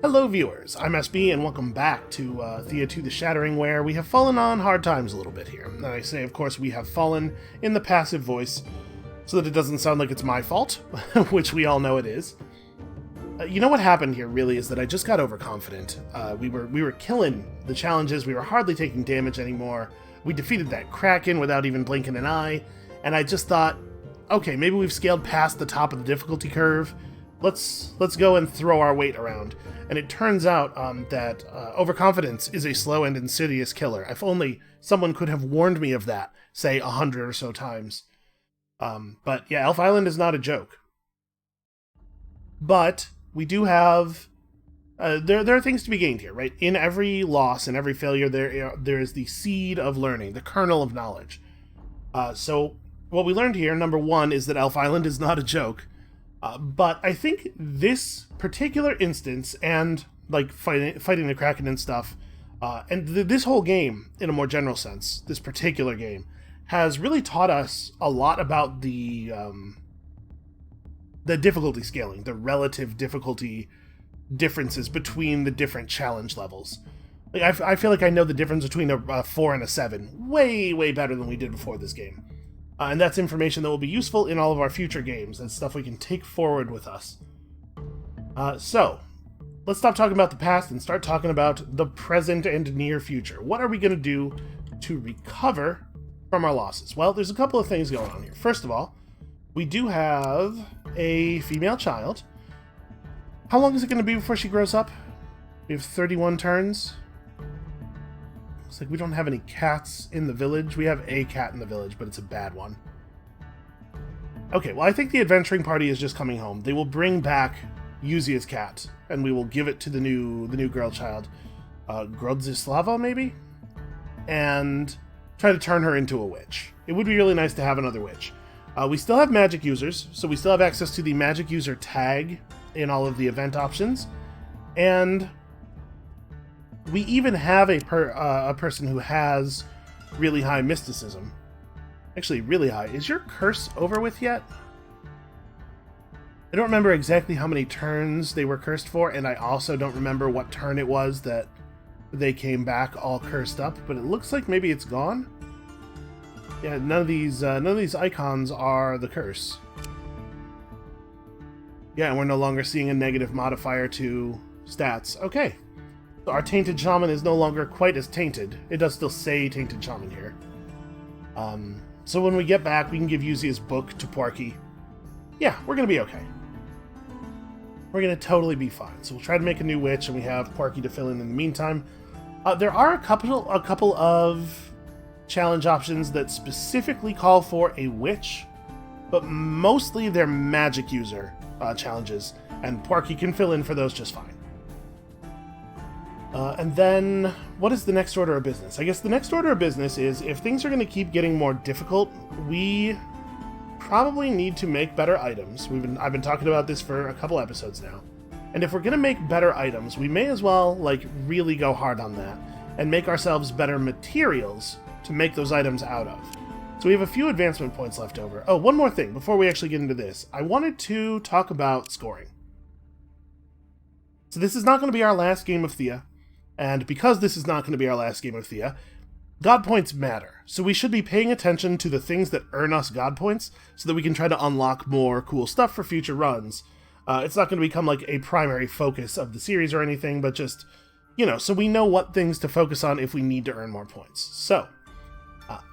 Hello viewers, I'm SB and welcome back to Thea to the Shattering, where we have fallen on hard times a little bit here. And I say, of course, we have fallen in the passive voice, so that it doesn't sound like it's my fault, which we all know it is. You know what happened here, really, is that I just got overconfident. We were killing the challenges, we were hardly taking damage anymore, we defeated that Kraken without even blinking an eye, and I just thought, okay, maybe we've scaled past the top of the difficulty curve, let's go and throw our weight around. And it turns out that overconfidence is a slow and insidious killer. If only someone could have warned me of that, say 100 or so times. But yeah, Elf Island is not a joke. But we do have... there are things to be gained here, right? In every loss, in every failure, there is the seed of learning, the kernel of knowledge. So what we learned here, number one, is that Elf Island is not a joke. But I think this particular instance, and like fighting the Kraken and stuff, and this whole game, in a more general sense, this particular game, has really taught us a lot about the difficulty scaling, the relative difficulty differences between the different challenge levels. Like, I feel like I know the difference between a 4 and a 7 way better than we did before this game. And that's information that will be useful in all of our future games. That's stuff we can take forward with us. So, let's stop talking about the past and start talking about the present and near future. What are we going to do to recover from our losses? Well, there's a couple of things going on here. First of all, we do have a female child. How long is it going to be before she grows up? We have 31 turns. Looks like we don't have any cats in the village. We have a cat in the village, but it's a bad one. Okay, well, I think the adventuring party is just coming home. They will bring back Yuzia's cat, and we will give it to the new girl child, Grodzislava, maybe? And try to turn her into a witch. It would be really nice to have another witch. We still have magic users, so we still have access to the magic user tag in all of the event options, and we even have a person who has really high mysticism. Actually, really high. Is your curse over with yet? I don't remember exactly how many turns they were cursed for, and I also don't remember what turn it was that they came back all cursed up, but it looks like maybe it's gone. Yeah, none of these icons are the curse. Yeah, and we're no longer seeing a negative modifier to stats. Okay. So our Tainted Shaman is no longer quite as tainted. It does still say Tainted Shaman here. So when we get back, we can give Yuzia's book to Porky. Yeah, we're going to be okay. We're going to totally be fine. So we'll try to make a new witch, and we have Porky to fill in the meantime. There are a couple of challenge options that specifically call for a witch, but mostly they're magic user challenges, and Porky can fill in for those just fine. And then, what is the next order of business? I guess the next order of business is, if things are going to keep getting more difficult, we probably need to make better items. I've been talking about this for a couple episodes now. And if we're going to make better items, we may as well, really go hard on that, and make ourselves better materials to make those items out of. So we have a few advancement points left over. Oh, one more thing, before we actually get into this. I wanted to talk about scoring. So this is not going to be our last game of Thea. And because this is not going to be our last game of Thea, God points matter. So we should be paying attention to the things that earn us God points, so that we can try to unlock more cool stuff for future runs. It's not going to become a primary focus of the series or anything, but just, so we know what things to focus on if we need to earn more points. So,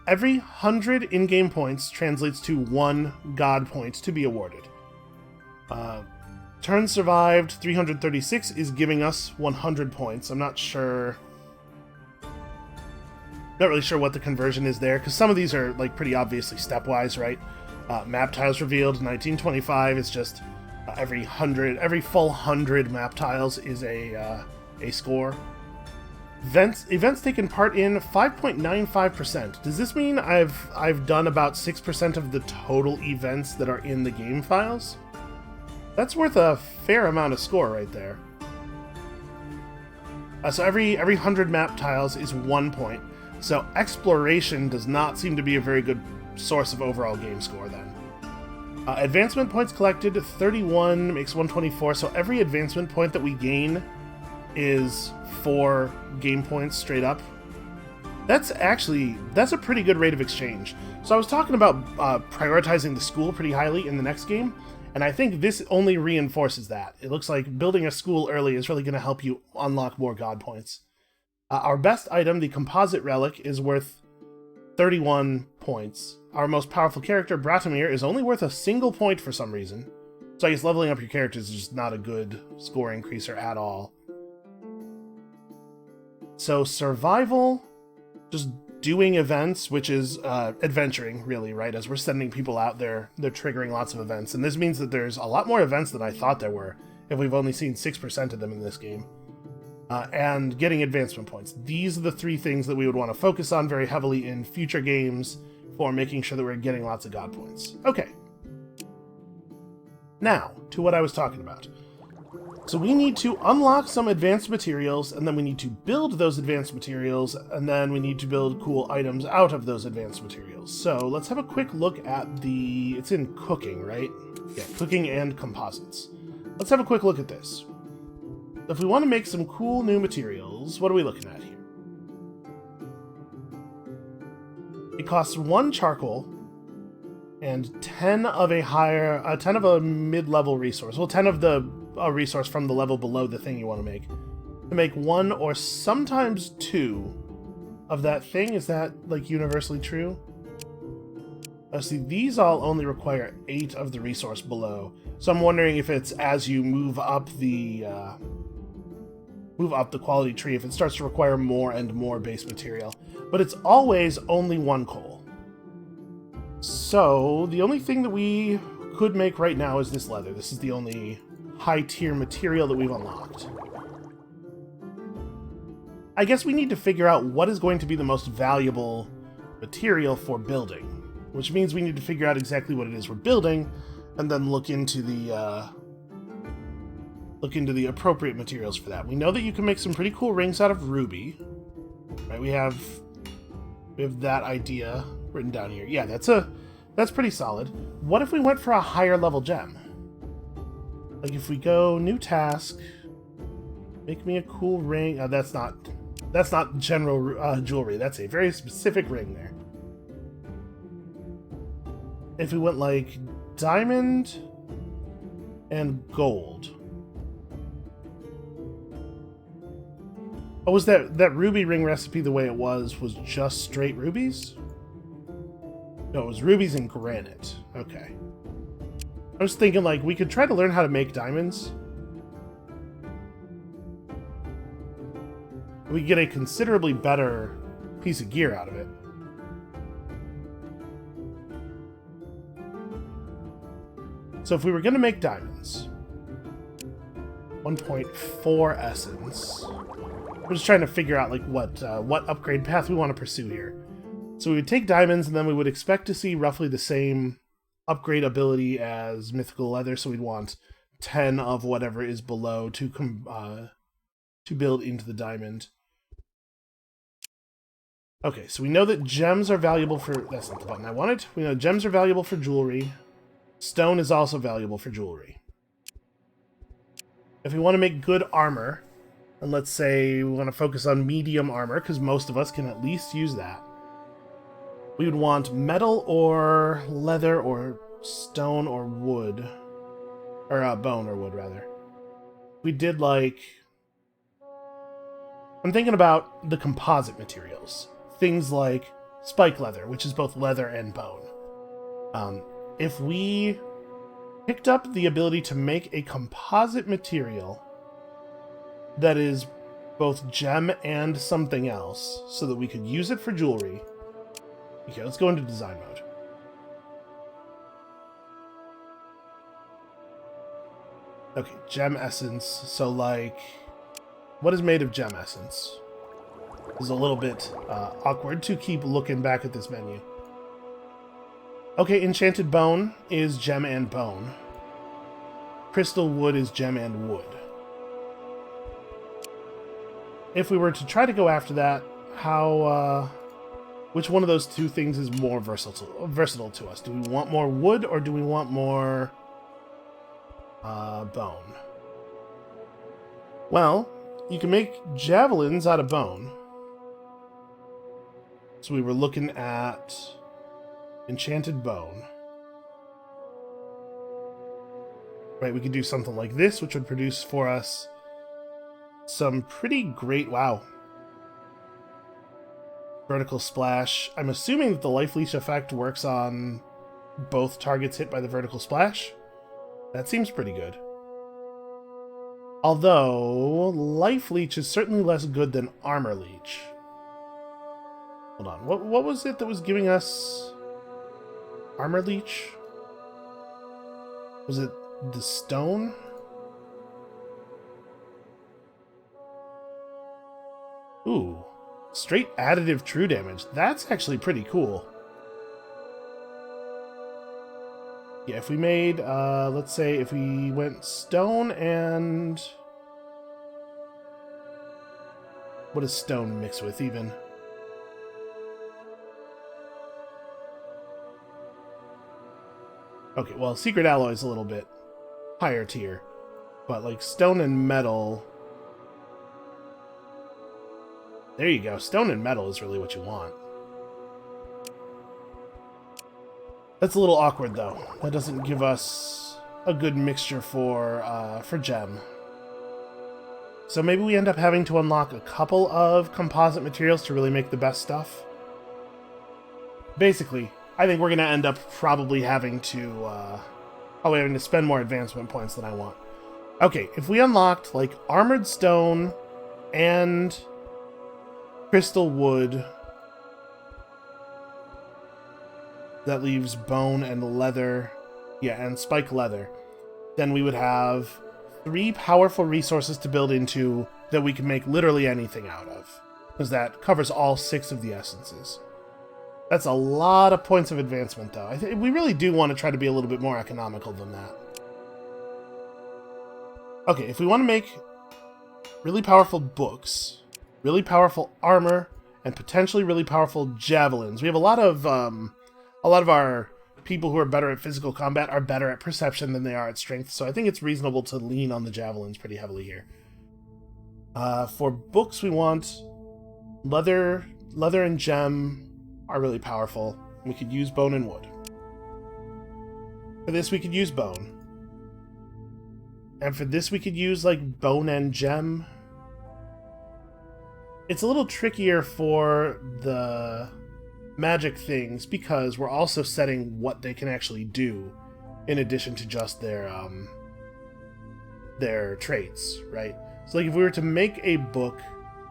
every 100 in-game points translates to 1 God point to be awarded. Turns survived, 336, is giving us 100 points. I'm not really sure what the conversion is there, because some of these are pretty obviously stepwise, right? Map tiles revealed, 1925 is just every full 100 map tiles is a score. Events taken part in, 5.95%. Does this mean I've done about 6% of the total events that are in the game files? That's worth a fair amount of score right there. So every 100 map tiles is 1 point. So exploration does not seem to be a very good source of overall game score then. Advancement points collected, 31 makes 124, so every advancement point that we gain is 4 game points straight up. That's a pretty good rate of exchange. So I was talking about prioritizing the school pretty highly in the next game, and I think this only reinforces that. It looks like building a school early is really going to help you unlock more god points. Our best item, the composite relic, is worth 31 points. Our most powerful character, Bratimir, is only worth a single point for some reason. So I guess leveling up your characters is just not a good score increaser at all. So survival, just doing events, which is adventuring, really, right? As we're sending people out there, they're triggering lots of events. And this means that there's a lot more events than I thought there were, if we've only seen 6% of them in this game. And getting advancement points. These are the 3 things that we would want to focus on very heavily in future games for making sure that we're getting lots of god points. Okay. Now, to what I was talking about. So we need to unlock some advanced materials, and then we need to build those advanced materials, and then we need to build cool items out of those advanced materials. So let's have a quick look at it's in cooking, right? Yeah, cooking and composites. Let's have a quick look at this. If we want to make some cool new materials, what are we looking at here? It costs 1 charcoal and 10 of a mid-level resource. Well, 10 of a resource from the level below the thing you want to make 1 or sometimes 2 of that thing. Is that like universally true? See, these all only require 8 of the resource below. So I'm wondering if it's as you move up the quality tree, if it starts to require more and more base material. But it's always only 1 coal. So the only thing that we could make right now is this leather. This is the only high-tier material that we've unlocked. I guess we need to figure out what is going to be the most valuable material for building, which means we need to figure out exactly what it is we're building, and then look into the appropriate materials for that. We know that you can make some pretty cool rings out of ruby, right? We have that idea written down here. Yeah, that's pretty solid. What if we went for a higher level gem? Like if we go new task, make me a cool ring. That's not general jewelry. That's a very specific ring there. If we went like diamond and gold. Oh, was that ruby ring recipe the way it was just straight rubies? No, it was rubies and granite. Okay. I was thinking, like, we could try to learn how to make diamonds. We get a considerably better piece of gear out of it. So if we were going to make diamonds, 1.4 essence. We're just trying to figure out like what upgrade path we want to pursue here. So we would take diamonds, and then we would expect to see roughly the same upgrade ability as mythical leather. So we'd want 10 of whatever is below to build into the diamond. Okay, so we know that gems are valuable for... That's not the button I wanted. We know gems are valuable for jewelry. Stone is also valuable for jewelry. If we want to make good armor, and let's say we want to focus on medium armor, because most of us can at least use that, we would want metal or leather or stone or wood. Or bone or wood, rather. We did like... I'm thinking about the composite materials. Things like spike leather, which is both leather and bone. If we picked up the ability to make a composite material that is both gem and something else, so that we could use it for jewelry. Okay, let's go into design mode. Okay, gem essence. So, like, what is made of gem essence? It's a little bit awkward to keep looking back at this menu. Okay, enchanted bone is gem and bone. Crystal wood is gem and wood. If we were to try to go after that, how, which one of those two things is more versatile to us? Do we want more wood, or do we want more, bone? Well, you can make javelins out of bone. So we were looking at enchanted bone. Right, we could do something like this, which would produce for us some pretty great... Wow. Vertical splash. I'm assuming that the life leech effect works on both targets hit by the vertical splash. That seems pretty good. Although, life leech is certainly less good than armor leech. Hold on, what was it that was giving us armor leech? Was it the stone? Ooh, straight additive true damage. That's actually pretty cool. Yeah, if we made, let's say if we went stone and... What does stone mix with, even? Okay, well, secret alloy is a little bit higher tier. But, like, stone and metal... There you go. Stone and metal is really what you want. That's a little awkward, though. That doesn't give us a good mixture for gem. So maybe we end up having to unlock a couple of composite materials to really make the best stuff. Basically, I think we're going to end up probably having to spend more advancement points than I want. Okay, if we unlocked, like, armored stone and crystal wood... That leaves bone and leather. Yeah, and spike leather. Then we would have 3 powerful resources to build into that we can make literally anything out of. Because that covers all 6 of the essences. That's a lot of points of advancement, though. We really do want to try to be a little bit more economical than that. Okay, if we want to make really powerful books, really powerful armor, and potentially really powerful javelins, we have a lot of our people who are better at physical combat are better at perception than they are at strength, so I think it's reasonable to lean on the javelins pretty heavily here. For books, we want leather and gem are really powerful. We could use bone and wood. For this, we could use bone. And for this, we could use, like, bone and gem. It's a little trickier for the magic things because we're also setting what they can actually do in addition to just their traits, right? So, like, if we were to make a book,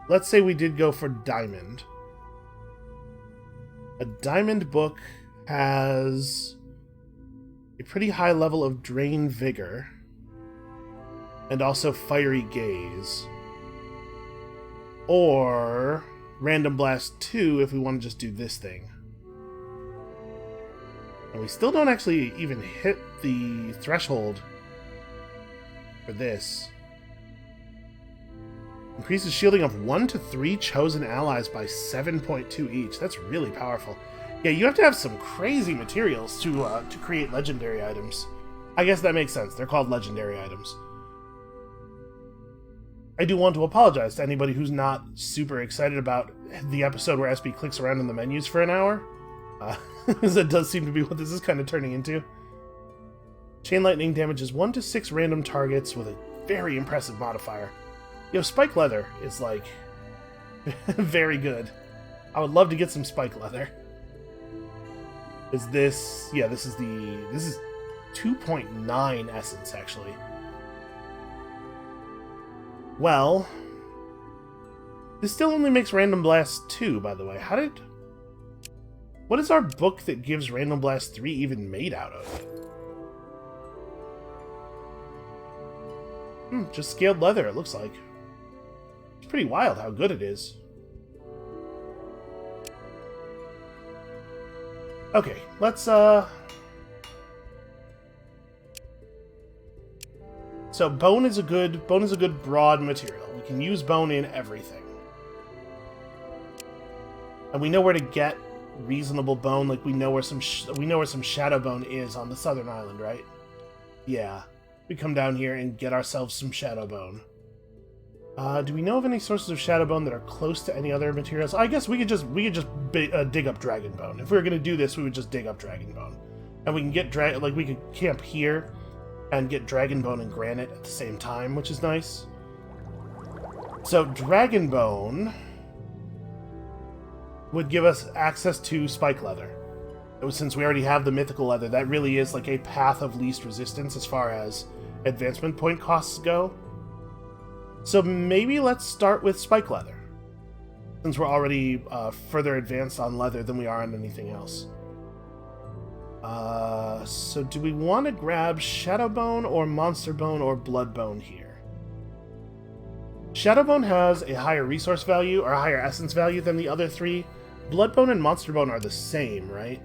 let's say we did go for diamond. A diamond book has a pretty high level of drain vigor and also fiery gaze. Or random blast 2 if we want to just do this thing. And we still don't actually even hit the threshold for this. Increases shielding of 1 to 3 chosen allies by 7.2 each. That's really powerful. Yeah, you have to have some crazy materials to create legendary items. I guess that makes sense. They're called legendary items. I do want to apologize to anybody who's not super excited about the episode where SB clicks around in the menus for an hour. Because that does seem to be what this is kind of turning into. Chain lightning damages 1 to 6 random targets with a very impressive modifier. Yo, spike leather is, like, very good. I would love to get some spike leather. Is this... Yeah, this is 2.9 essence, actually. Well, this still only makes Random Blast 2, by the way. What is our book that gives Random Blast 3 even made out of? Just scaled leather, it looks like. It's pretty wild how good it is. Okay, let's, So bone is a good broad material. We can use bone in everything. And we know where to get reasonable bone, like we know where some shadow bone is on the southern island, right? Yeah. We come down here and get ourselves some shadow bone. Do we know of any sources of Shadowbone that are close to any other materials? I guess we could just dig up Dragonbone. If we were going to do this, we would just dig up Dragonbone. And we can get we could camp here and get Dragonbone and Granite at the same time, which is nice. So Dragonbone would give us access to Spike Leather. Since we already have the Mythical Leather, that really is like a path of least resistance as far as advancement point costs go. So maybe let's start with Spike Leather, since we're already further advanced on leather than we are on anything else. So do we want to grab Shadowbone or Monsterbone or Bloodbone here? Shadowbone has a higher resource value, or a higher essence value than the other three. Bloodbone and Monsterbone are the same, right?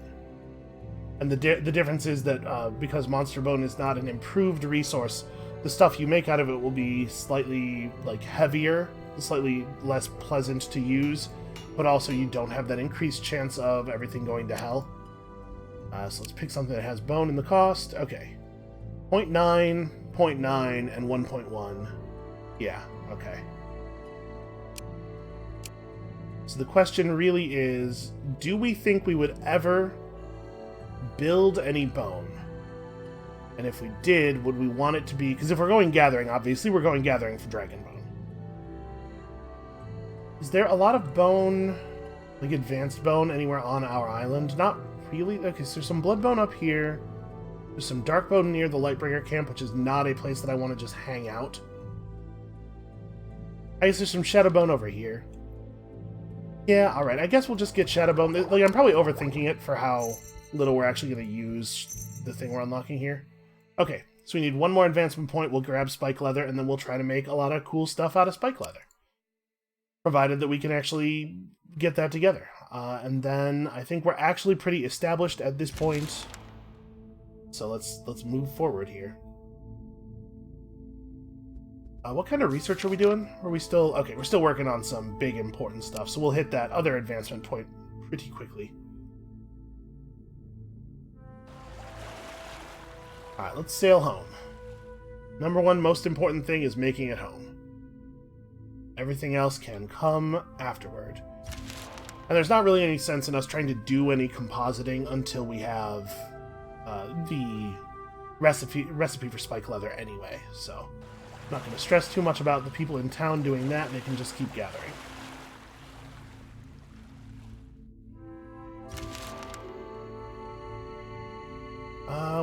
And the difference is that because Monsterbone is not an improved resource, the stuff you make out of it will be slightly heavier, slightly less pleasant to use, but also you don't have that increased chance of everything going to hell. So let's pick something that has bone in the cost. Okay. 0.9, 0.9, and 1.1. Yeah, okay. So the question really is, do we think we would ever build any bone? And if we did, would we want it to be... Because if we're going gathering, obviously we're going gathering for Dragonbone. Is there a lot of bone, like advanced bone, anywhere on our island? Not really. Okay, so there's some Bloodbone up here. There's some Darkbone near the Lightbringer camp, which is not a place that I want to just hang out. I guess there's some Shadowbone over here. Yeah, alright. I guess we'll just get Shadowbone. I'm probably overthinking it for how little we're actually going to use the thing we're unlocking here. Okay, so we need one more advancement point. We'll grab Spike Leather, and then we'll try to make a lot of cool stuff out of Spike Leather. Provided that we can actually get that together. And then I think we're actually pretty established at this point. So let's move forward here. What kind of research are we doing? Are we still... Okay, we're still working on some big important stuff, so we'll hit that other advancement point pretty quickly. Alright, let's sail home. Number one most important thing is making it home. Everything else can come afterward. And there's not really any sense in us trying to do any compositing until we have the recipe for Spike Leather anyway, so I'm not going to stress too much about the people in town doing that. They can just keep gathering.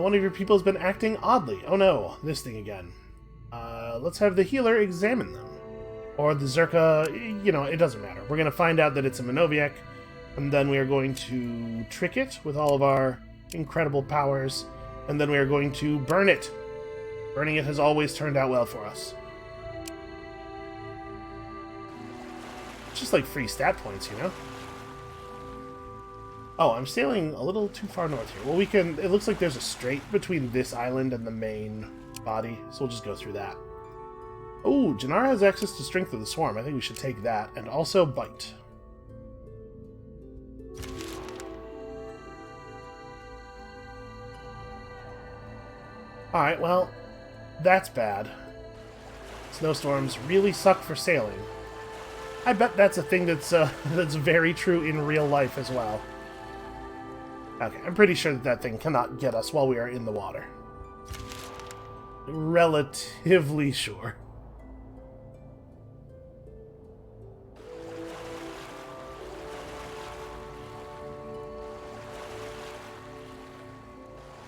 One of your people has been acting oddly. Oh no, this thing again. Let's have the healer examine them. Or the Zerka, it doesn't matter. We're going to find out that it's a Minoviek, and then we are going to trick it with all of our incredible powers, and then we are going to burn it. Burning it has always turned out well for us. It's just like free stat points, Oh, I'm sailing a little too far north here. Well, it looks like there's a strait between this island and the main body, so we'll just go through that. Oh, Janara has access to Strength of the Swarm. I think we should take that, and also Bite. Alright, well, that's bad. Snowstorms really suck for sailing. I bet that's a thing that's very true in real life as well. Okay, I'm pretty sure that thing cannot get us while we are in the water. Relatively sure.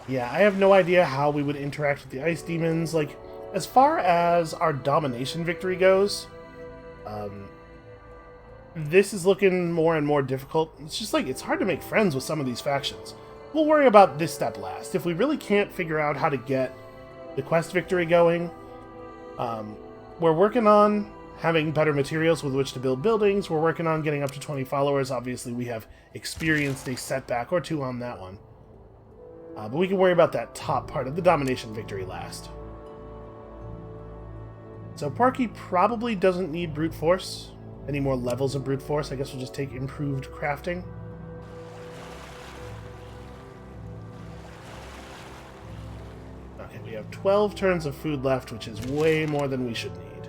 Yeah, I have no idea how we would interact with the ice demons. As far as our domination victory goes, this is looking more and more difficult. It's just it's hard to make friends with some of these factions. We'll worry about this step last. If we really can't figure out how to get the quest victory going, we're working on having better materials with which to build buildings. We're working on getting up to 20 followers. Obviously, we have experienced a setback or two on that one. But we can worry about that top part of the domination victory last. So Parky probably doesn't need brute force. Any more levels of brute force. I guess we'll just take improved crafting. Okay, we have 12 turns of food left, which is way more than we should need.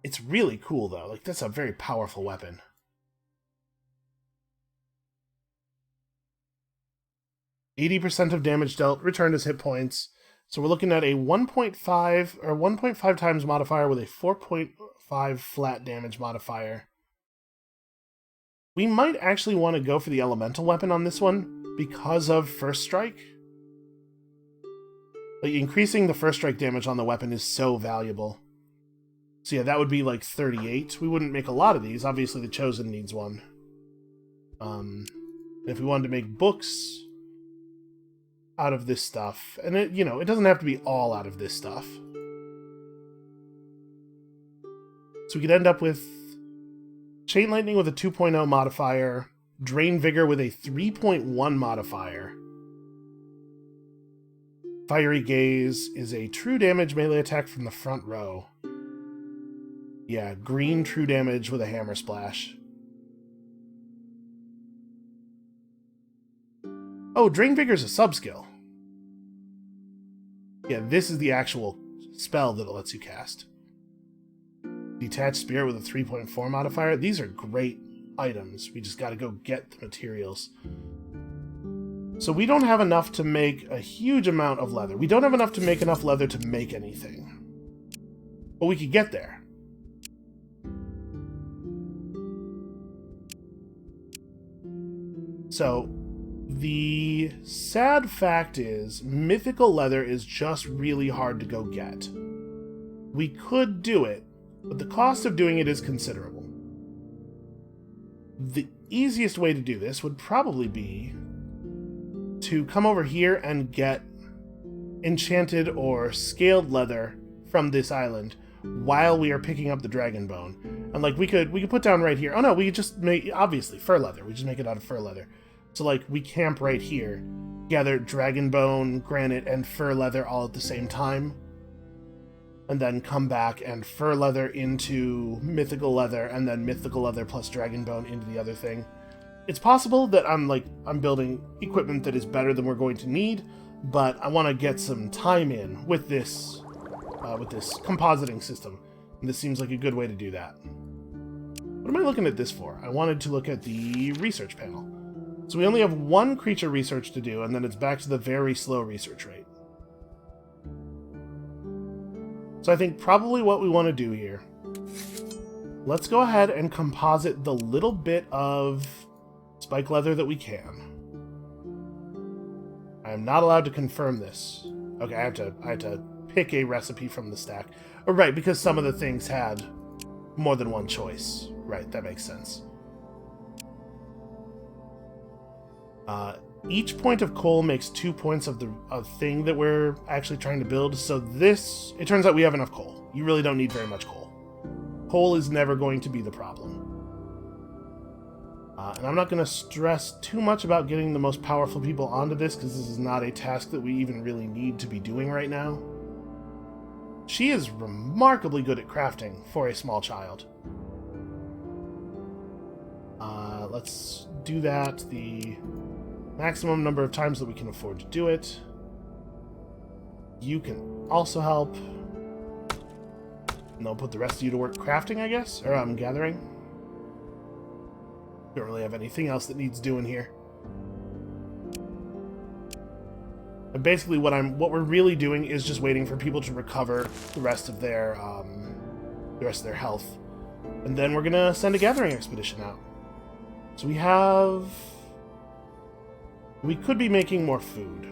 It's really cool, though. Like, that's a very powerful weapon. %of damage dealt, returned as hit points. So we're looking at a 1.5 or 1.5 times modifier with a 4.5 flat damage modifier. We might actually want to go for the elemental weapon on this one because of first strike. Like, increasing the first strike damage on the weapon is so valuable. So yeah, that would be like 38. We wouldn't make a lot of these. Obviously, the Chosen needs one. If we wanted to make books out of this stuff, and it, you know, it doesn't have to be all out of this stuff. So we could end up with Chain Lightning with a 2.0 modifier, Drain Vigor with a 3.1 modifier. Fiery Gaze is a true damage melee attack from the front row. Yeah, green true damage with a Hammer Splash. Oh, Drain Vigor's a sub-skill. Yeah, this is the actual spell that it lets you cast. Detached Spirit with a 3.4 modifier. These are great items. We just gotta go get the materials. So we don't have enough to make a huge amount of leather. We don't have enough to make enough leather to make anything. But we could get there. So, the sad fact is, mythical leather is just really hard to go get. We could do it, but the cost of doing it is considerable. The easiest way to do this would probably be to come over here and get enchanted or scaled leather from this island while we are picking up the dragon bone. And like we could put down right here. Oh no, we could just make, obviously, fur leather. We just make it out of fur leather. So like we camp right here, gather dragon bone, granite, and fur leather all at the same time, and then come back and fur leather into mythical leather, and then mythical leather plus dragon bone into the other thing. It's possible that I'm building equipment that is better than we're going to need, but I want to get some time in with this compositing system, and this seems like a good way to do that. What am I looking at this for? I wanted to look at the research panel. So we only have one creature research to do, and then it's back to the very slow research rate. So I think probably what we want to do here, let's go ahead and composite the little bit of spike leather that we can. I am not allowed to confirm this. Okay, I have to pick a recipe from the stack. Oh, right, because some of the things had more than one choice. Right, that makes sense. Each point of coal makes 2 points of the thing that we're actually trying to build. So this, it turns out we have enough coal. You really don't need very much coal. Coal is never going to be the problem. And I'm not going to stress too much about getting the most powerful people onto this, because this is not a task that we even really need to be doing right now. She is remarkably good at crafting for a small child. Let's do that the maximum number of times that we can afford to do it. You can also help. And they'll put the rest of you to work crafting, I guess? Or gathering. Don't really have anything else that needs doing here. And basically what we're really doing is just waiting for people to recover the rest of their health. And then we're gonna send a gathering expedition out. So we could be making more food.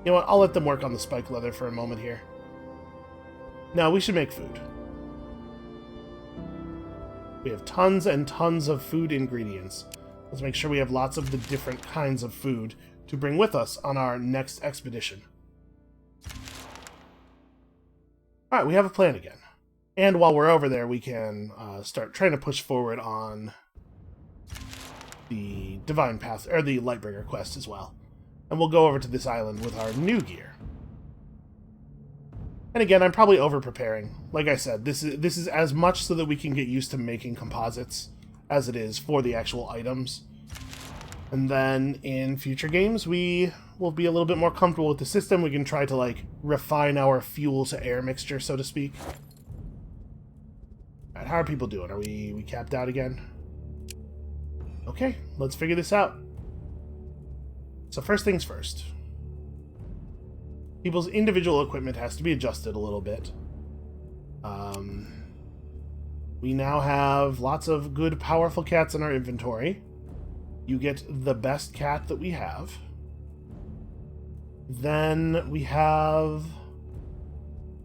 You know what, I'll let them work on the spike leather for a moment here. No, we should make food. We have tons and tons of food ingredients. Let's make sure we have lots of the different kinds of food to bring with us on our next expedition. Alright, we have a plan again. And while we're over there, we can start trying to push forward on the Divine Path, or the Lightbringer quest as well. And we'll go over to this island with our new gear. And again, I'm probably over-preparing. Like I said, this is as much so that we can get used to making composites as it is for the actual items. And then in future games, we will be a little bit more comfortable with the system. We can try to, like, refine our fuel-to-air mixture, so to speak. Alright, how are people doing? Are we capped out again? Okay, let's figure this out. So first things first. People's individual equipment has to be adjusted a little bit. We now have lots of good, powerful cats in our inventory. You get the best cat that we have. Then we have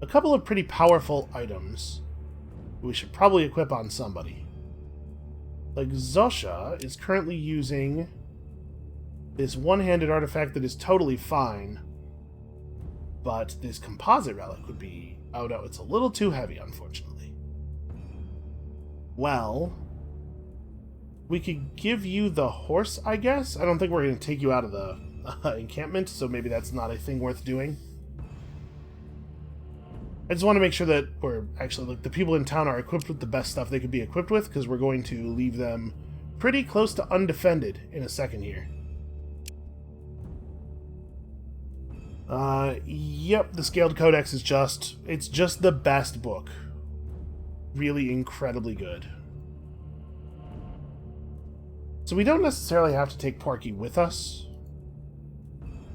a couple of pretty powerful items we should probably equip on somebody. Like Zosha is currently using this one-handed artifact that is totally fine, but this composite relic would be... Oh no, it's a little too heavy, unfortunately. Well, we could give you the horse, I guess? I don't think we're going to take you out of the encampment, so maybe that's not a thing worth doing. I just want to make sure that we're actually, like, the people in town are equipped with the best stuff they could be equipped with, because we're going to leave them pretty close to undefended in a second here. Yep, the Scaled Codex is it's just the best book. Really incredibly good. So we don't necessarily have to take Porky with us.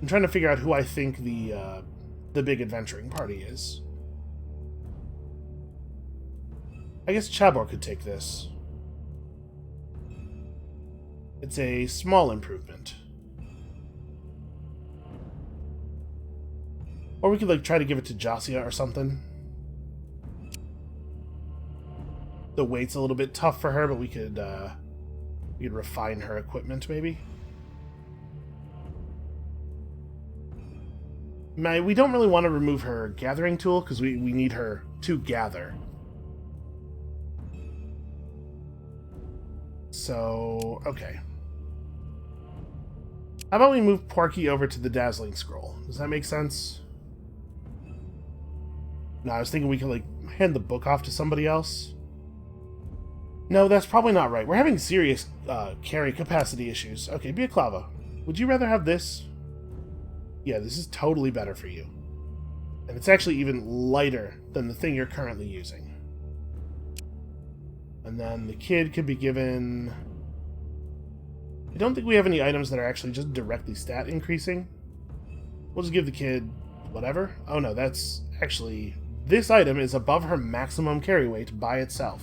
I'm trying to figure out who I think the big adventuring party is. I guess Chabor could take this. It's a small improvement. Or we could, like, try to give it to Josia or something. The weight's a little bit tough for her, but we could refine her equipment, maybe. We don't really want to remove her gathering tool, because we need her to gather. So, okay. How about we move Porky over to the Dazzling Scroll? Does that make sense? No, I was thinking we could, like, hand the book off to somebody else. No, that's probably not right. We're having serious carry capacity issues. Okay, Biaklava, would you rather have this? Yeah, this is totally better for you. And it's actually even lighter than the thing you're currently using. And then the kid could be given... I don't think we have any items that are actually just directly stat increasing. We'll just give the kid whatever. Oh no, that's actually... This item is above her maximum carry weight by itself.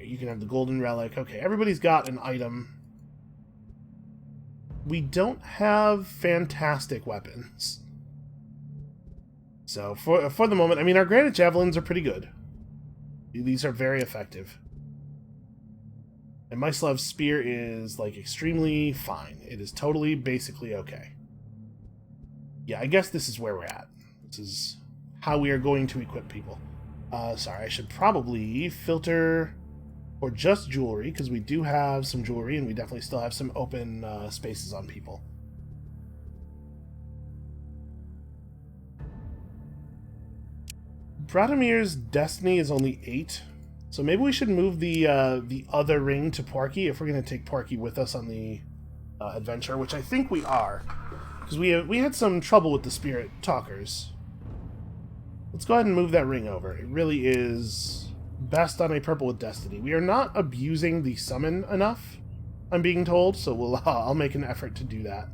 You can have the golden relic. Okay, everybody's got an item. We don't have fantastic weapons. So, for the moment, I mean, our granite javelins are pretty good. These are very effective. And my Slav spear is, like, extremely fine. It is totally, basically okay. Yeah, I guess this is where we're at. This is how we are going to equip people. Sorry, I should probably filter for just jewelry, because we do have some jewelry, and we definitely still have some open spaces on people. Bratomir's destiny is only 8, so maybe we should move the other ring to Porky if we're going to take Porky with us on the adventure, which I think we are, because we had some trouble with the spirit talkers. Let's go ahead and move that ring over. It really is best on a purple with destiny. We are not abusing the summon enough, I'm being told, so I'll make an effort to do that.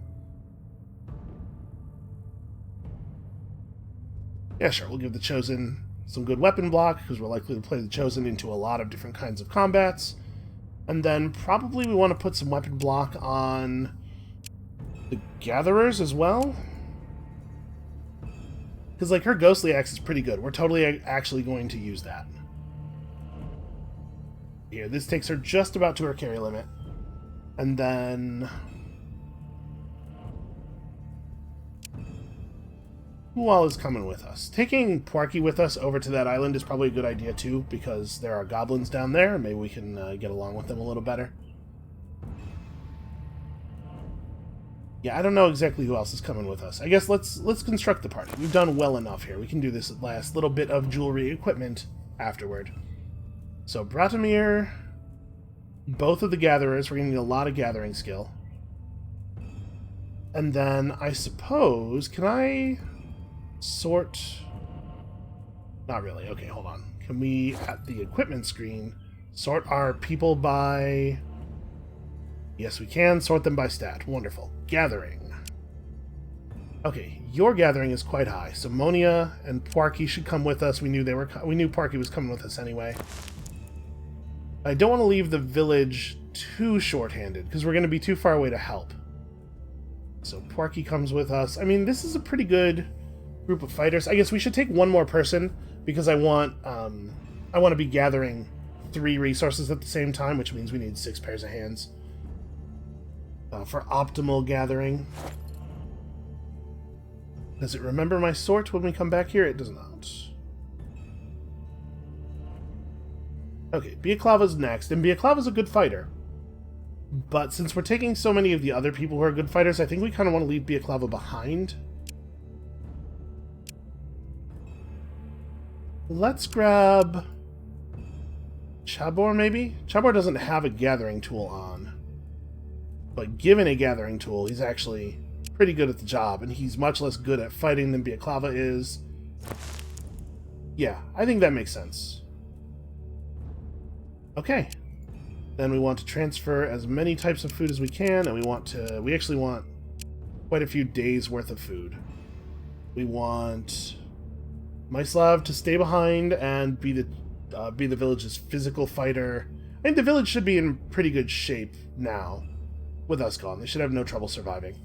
Yeah, sure, we'll give the Chosen some good weapon block, because we're likely to play the Chosen into a lot of different kinds of combats. And then probably we want to put some weapon block on the Gatherers as well. Because, like, her Ghostly Axe is pretty good. We're totally actually going to use that. Here, this takes her just about to her carry limit. And then... who all is coming with us? Taking Porky with us over to that island is probably a good idea, too, because there are goblins down there. Maybe we can get along with them a little better. Yeah, I don't know exactly who else is coming with us. I guess let's construct the party. We've done well enough here. We can do this last little bit of jewelry equipment afterward. So, Bratomir, both of the Gatherers. We're going to need a lot of gathering skill. And then, I suppose, can I sort... Not really. Okay, hold on. Can we, at the equipment screen, sort our people by... Yes, we can. Sort them by stat. Wonderful. Gathering. Okay, your gathering is quite high. So Monia and Parky should come with us. We knew Parky was coming with us anyway. I don't want to leave the village too short-handed, because we're going to be too far away to help. So Parky comes with us. I mean, this is a pretty good group of fighters. I guess we should take one more person, because I want to be gathering 3 resources at the same time, which means we need 6 pairs of hands for optimal gathering. Does it remember my sort when we come back here? It does not. Okay, Biaklava's next, and Biaklava's a good fighter. But since we're taking so many of the other people who are good fighters, I think we kind of want to leave Biaklava behind. Let's grab Chabor, maybe? Chabor doesn't have a gathering tool on. But given a gathering tool, he's actually pretty good at the job, and he's much less good at fighting than Biaklava is. Yeah, I think that makes sense. Okay. Then we want to transfer as many types of food as we can, and we actually want quite a few days worth of food. We want Myslav to stay behind and be the village's physical fighter. I think the village should be in pretty good shape now, with us gone. They should have no trouble surviving.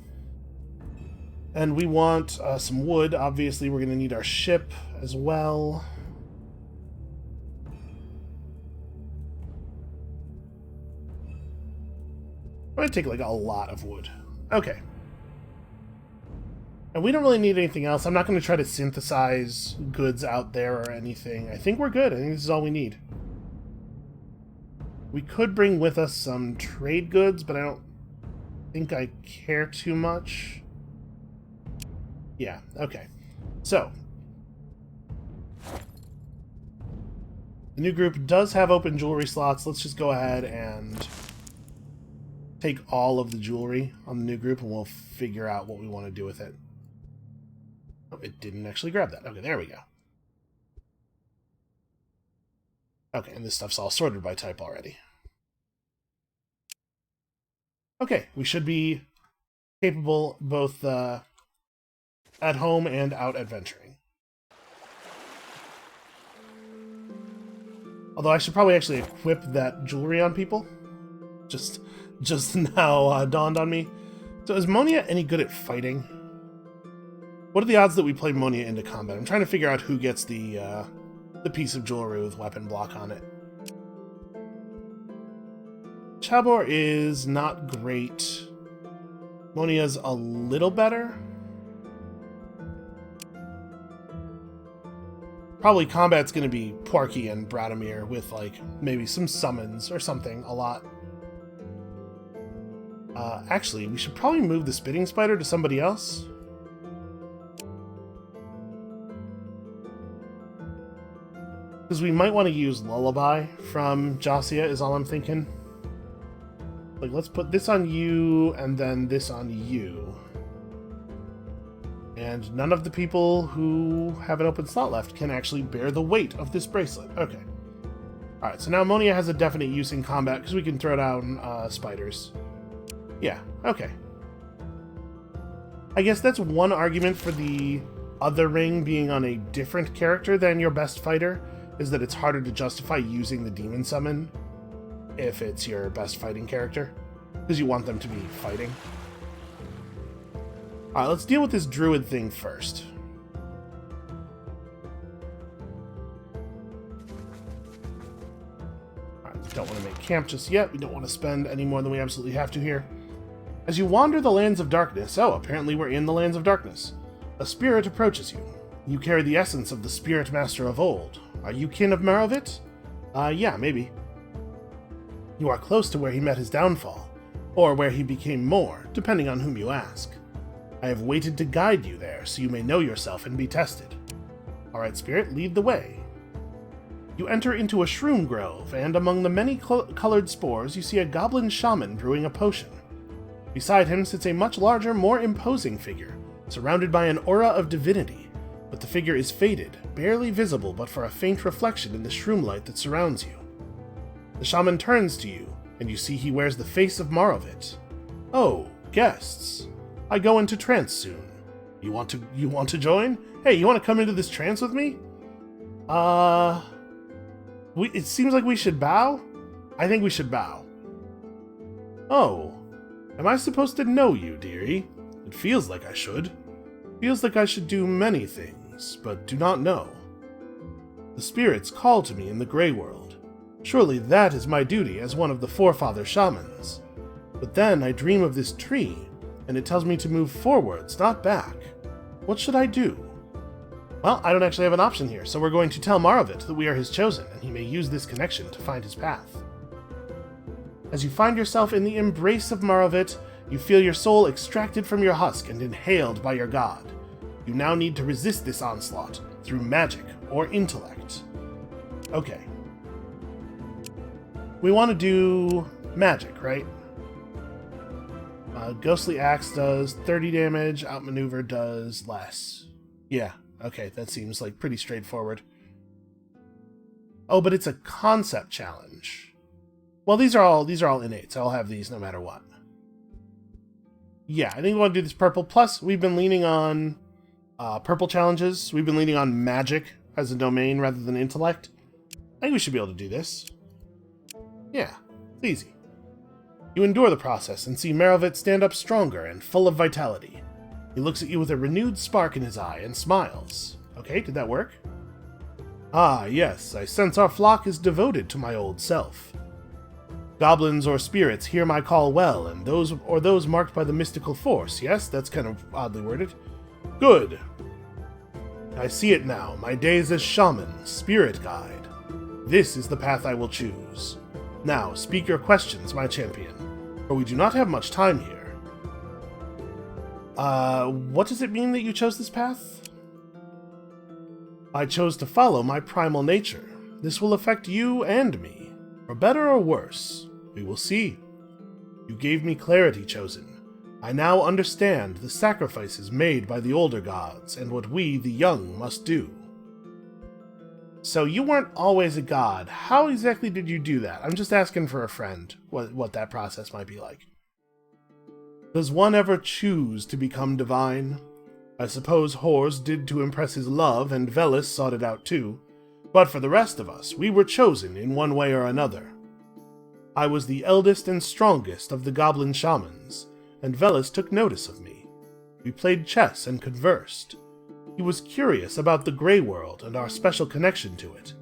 And we want some wood. Obviously, we're going to need our ship as well. I'm going to take, like, a lot of wood. Okay. And we don't really need anything else. I'm not going to try to synthesize goods out there or anything. I think we're good. I think this is all we need. We could bring with us some trade goods, but I don't think I care too much. Yeah, okay. So, the new group does have open jewelry slots. Let's just go ahead and take all of the jewelry on the new group, and we'll figure out what we want to do with it. Oh, it didn't actually grab that. Okay, there we go. Okay, and this stuff's all sorted by type already. Okay, we should be capable both at home and out adventuring. Although I should probably actually equip that jewelry on people. Just now dawned on me. So is Monia any good at fighting? What are the odds that we play Monia into combat? I'm trying to figure out who gets the piece of jewelry with weapon block on it. Chabor is not great. Monia's a little better. Probably combat's going to be Parky and Bradomir with, like, maybe some summons or something a lot. Actually, we should probably move the spitting spider to somebody else. Because we might want to use Lullaby from Josia, is all I'm thinking. Like, let's put this on you, and then this on you. And none of the people who have an open slot left can actually bear the weight of this bracelet. Okay. Alright, so now Monia has a definite use in combat, because we can throw down spiders. Yeah, okay. I guess that's one argument for the other ring being on a different character than your best fighter, is that it's harder to justify using the demon summon if it's your best fighting character, because you want them to be fighting. Alright, let's deal with this druid thing first. Alright, we don't want to make camp just yet. We don't want to spend any more than we absolutely have to here. As you wander the lands of darkness, apparently we're in the lands of darkness, a spirit approaches you. You carry the essence of the spirit master of old. Are you kin of Maravich? Yeah, maybe. You are close to where he met his downfall, or where he became more, depending on whom you ask. I have waited to guide you there, so you may know yourself and be tested. Alright, spirit, lead the way. You enter into a shroom grove, and among the many colored spores, you see a goblin shaman brewing a potion. Beside him sits a much larger, more imposing figure, surrounded by an aura of divinity, but the figure is faded, barely visible but for a faint reflection in the shroom light that surrounds you. The shaman turns to you, and you see he wears the face of Maravich. Oh, guests. I go into trance soon. You want to join? Hey, you want to come into this trance with me? It seems like we should bow? I think we should bow. Oh, am I supposed to know you, dearie? It feels like I should. Feels like I should do many things, but do not know. The spirits call to me in the Grey World. Surely that is my duty as one of the forefather shamans. But then I dream of this tree, and it tells me to move forwards, not back. What should I do? Well, I don't actually have an option here, so we're going to tell Maravich that we are his chosen, and he may use this connection to find his path. As you find yourself in the embrace of Maravich, you feel your soul extracted from your husk and inhaled by your god. You now need to resist this onslaught through magic or intellect. Okay. We want to do magic, right? Ghostly Axe does 30 damage, Outmaneuver does less. Yeah, okay, that seems like pretty straightforward. Oh, but it's a concept challenge. Well, these are all innates. I'll have these no matter what. Yeah, I think we want to do this purple. Plus, we've been leaning on purple challenges. We've been leaning on magic as a domain rather than intellect. I think we should be able to do this. Yeah, it's easy. You endure the process and see Maravich stand up stronger and full of vitality. He looks at you with a renewed spark in his eye and smiles. Okay, did that work? Ah, yes, I sense our flock is devoted to my old self. Goblins or spirits hear my call well, and those marked by the mystical force. Yes, that's kind of oddly worded. Good. I see it now, my days as shaman, spirit guide. This is the path I will choose. Now, speak your questions, my champion, for we do not have much time here. What does it mean that you chose this path? I chose to follow my primal nature. This will affect you and me. For better or worse, we will see. You gave me clarity, Chosen. I now understand the sacrifices made by the older gods and what we, the young, must do. So you weren't always a god. How exactly did you do that? I'm just asking for a friend what that process might be like. Does one ever choose to become divine? I suppose Horus did to impress his love, and Velis sought it out too. But for the rest of us, we were chosen in one way or another. I was the eldest and strongest of the goblin shamans, and Velis took notice of me. We played chess and conversed. He was curious about the Grey World and our special connection to it.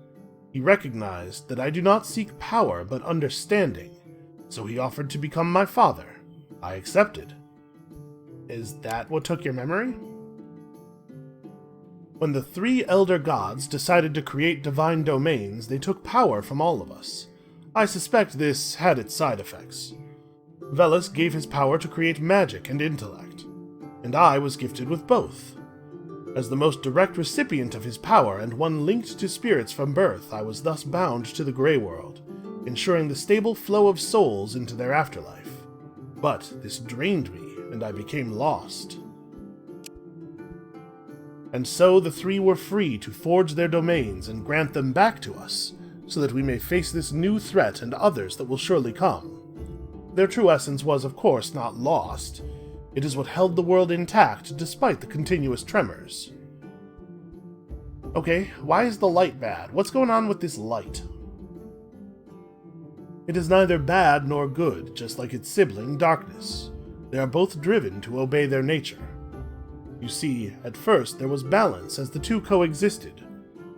He recognized that I do not seek power but understanding, so he offered to become my father. I accepted. Is that what took your memory? When the three elder gods decided to create divine domains, they took power from all of us. I suspect this had its side effects. Velis gave his power to create magic and intellect, and I was gifted with both. As the most direct recipient of his power and one linked to spirits from birth, I was thus bound to the Grey World, ensuring the stable flow of souls into their afterlife. But this drained me, and I became lost. And so the three were free to forge their domains and grant them back to us, so that we may face this new threat and others that will surely come. Their true essence was, of course, not lost. It is what held the world intact despite the continuous tremors. Okay, why is the light bad? What's going on with this light? It is neither bad nor good, just like its sibling, darkness. They are both driven to obey their nature. You see, at first there was balance as the two coexisted,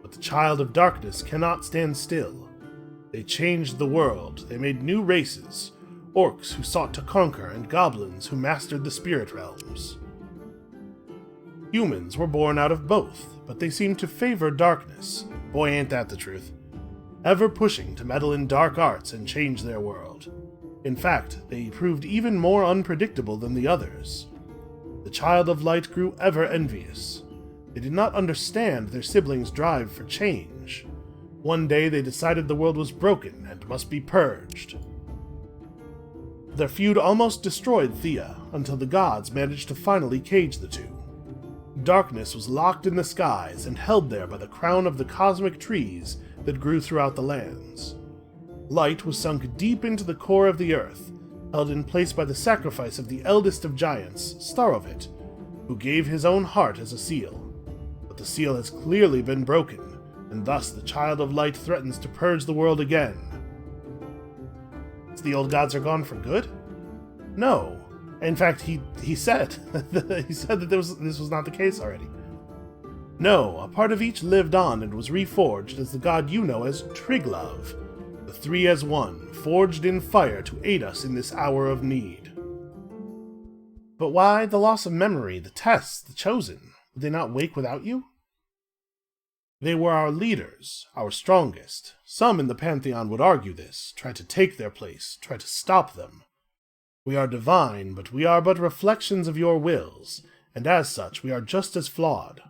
but the child of darkness cannot stand still. They changed the world, they made new races, orcs who sought to conquer and goblins who mastered the spirit realms. Humans were born out of both, but they seemed to favor darkness. Boy, ain't that the truth. Ever pushing to meddle in dark arts and change their world. In fact, they proved even more unpredictable than the others. The child of light grew ever envious. They did not understand their siblings' drive for change. One day they decided the world was broken and must be purged. Their feud almost destroyed Thea, until the gods managed to finally cage the two. Darkness was locked in the skies and held there by the crown of the cosmic trees that grew throughout the lands. Light was sunk deep into the core of the earth, held in place by the sacrifice of the eldest of giants, Starovit, who gave his own heart as a seal. But the seal has clearly been broken, and thus the Child of Light threatens to purge the world again. So the old gods are gone for good? No. In fact, he said he said that this was not the case already. No, a part of each lived on and was reforged as the god you know as Triglav, the three as one, forged in fire to aid us in this hour of need. But why the loss of memory, the tests, the chosen? Would they not wake without you? They were our leaders, our strongest. Some in the pantheon would argue this, try to take their place, try to stop them. We are divine, but we are but reflections of your wills, and as such we are just as flawed.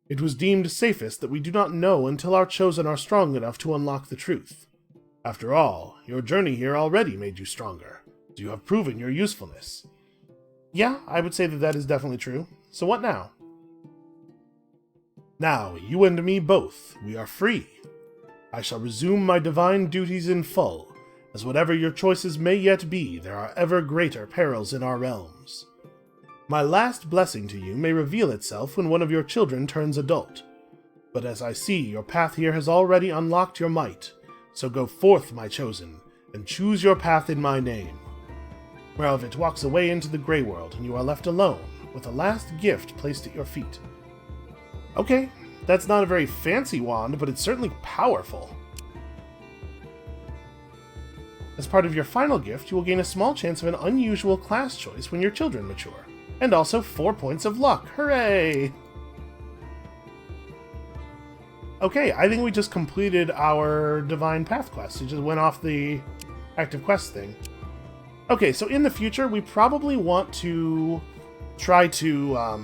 It was deemed safest that we do not know until our chosen are strong enough to unlock the truth. After all, your journey here already made you stronger, so you have proven your usefulness. Yeah, I would say that is definitely true. So what now? Now, you and me both, we are free. I shall resume my divine duties in full, as whatever your choices may yet be, there are ever greater perils in our realms. My last blessing to you may reveal itself when one of your children turns adult. But as I see, your path here has already unlocked your might, so go forth, my chosen, and choose your path in my name. Maravich walks away into the Grey World, and you are left alone, with a last gift placed at your feet. Okay, that's not a very fancy wand, but it's certainly powerful. As part of your final gift, you will gain a small chance of an unusual class choice when your children mature. And also 4 points of luck. Hooray! Okay, I think we just completed our Divine Path quest. We just went off the active quest thing. Okay, so in the future, we probably want to try to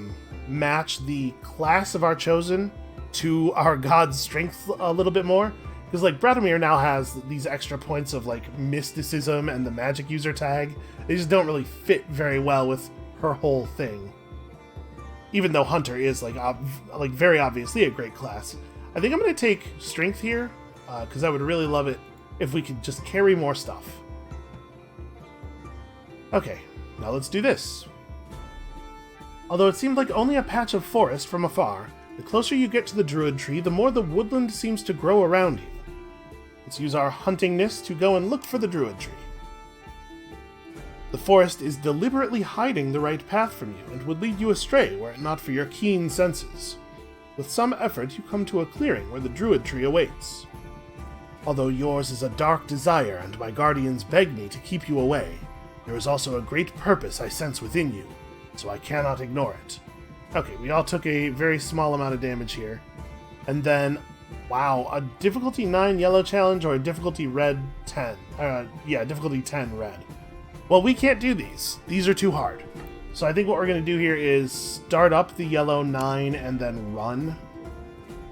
match the class of our chosen to our god's strength a little bit more. Because, like, Bradomir now has these extra points of, like, mysticism and the magic user tag. They just don't really fit very well with her whole thing. Even though Hunter is, like very obviously a great class. I think I'm going to take Strength here, because I would really love it if we could just carry more stuff. Okay, now let's do this. Although it seemed like only a patch of forest from afar, the closer you get to the Druid Tree, the more the woodland seems to grow around you. Let's use our huntingness to go and look for the Druid Tree. The forest is deliberately hiding the right path from you, and would lead you astray were it not for your keen senses. With some effort, you come to a clearing where the Druid Tree awaits. Although yours is a dark desire, and my guardians beg me to keep you away, there is also a great purpose I sense within you, so I cannot ignore it. Okay, we all took a very small amount of damage here. And then, wow, a difficulty 9 yellow challenge or a difficulty red 10. Difficulty 10 red. Well, we can't do these. These are too hard. So I think what we're going to do here is start up the yellow 9 and then run.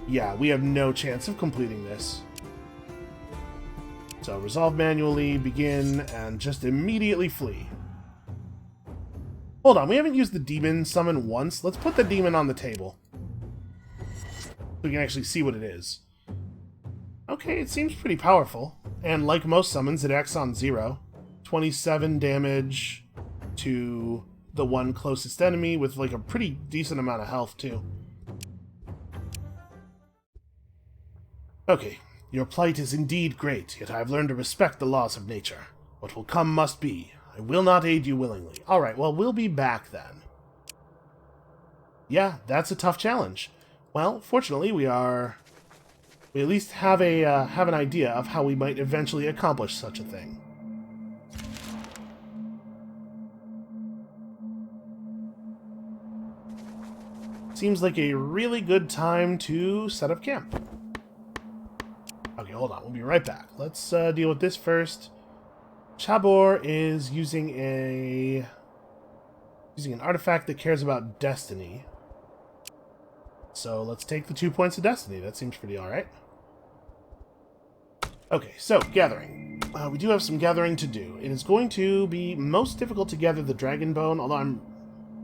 Yeah, we have no chance of completing this. So resolve manually, begin, and just immediately flee. Hold on, we haven't used the demon summon once. Let's put the demon on the table, so we can actually see what it is. Okay, it seems pretty powerful. And like most summons, it acts on 0. 27 damage to the one closest enemy with like a pretty decent amount of health too. Okay, your plight is indeed great, yet I have learned to respect the laws of nature. What will come must be. I will not aid you willingly. Alright, well, we'll be back then. Yeah, that's a tough challenge. Well, fortunately, we at least have an idea of how we might eventually accomplish such a thing. Seems like a really good time to set up camp. Okay, hold on. We'll be right back. Let's deal with this first. Chabor is using an artifact that cares about destiny. So let's take the 2 points of destiny. That seems pretty alright. Okay, so gathering. We do have some gathering to do. It is going to be most difficult to gather the dragon bone, although I'm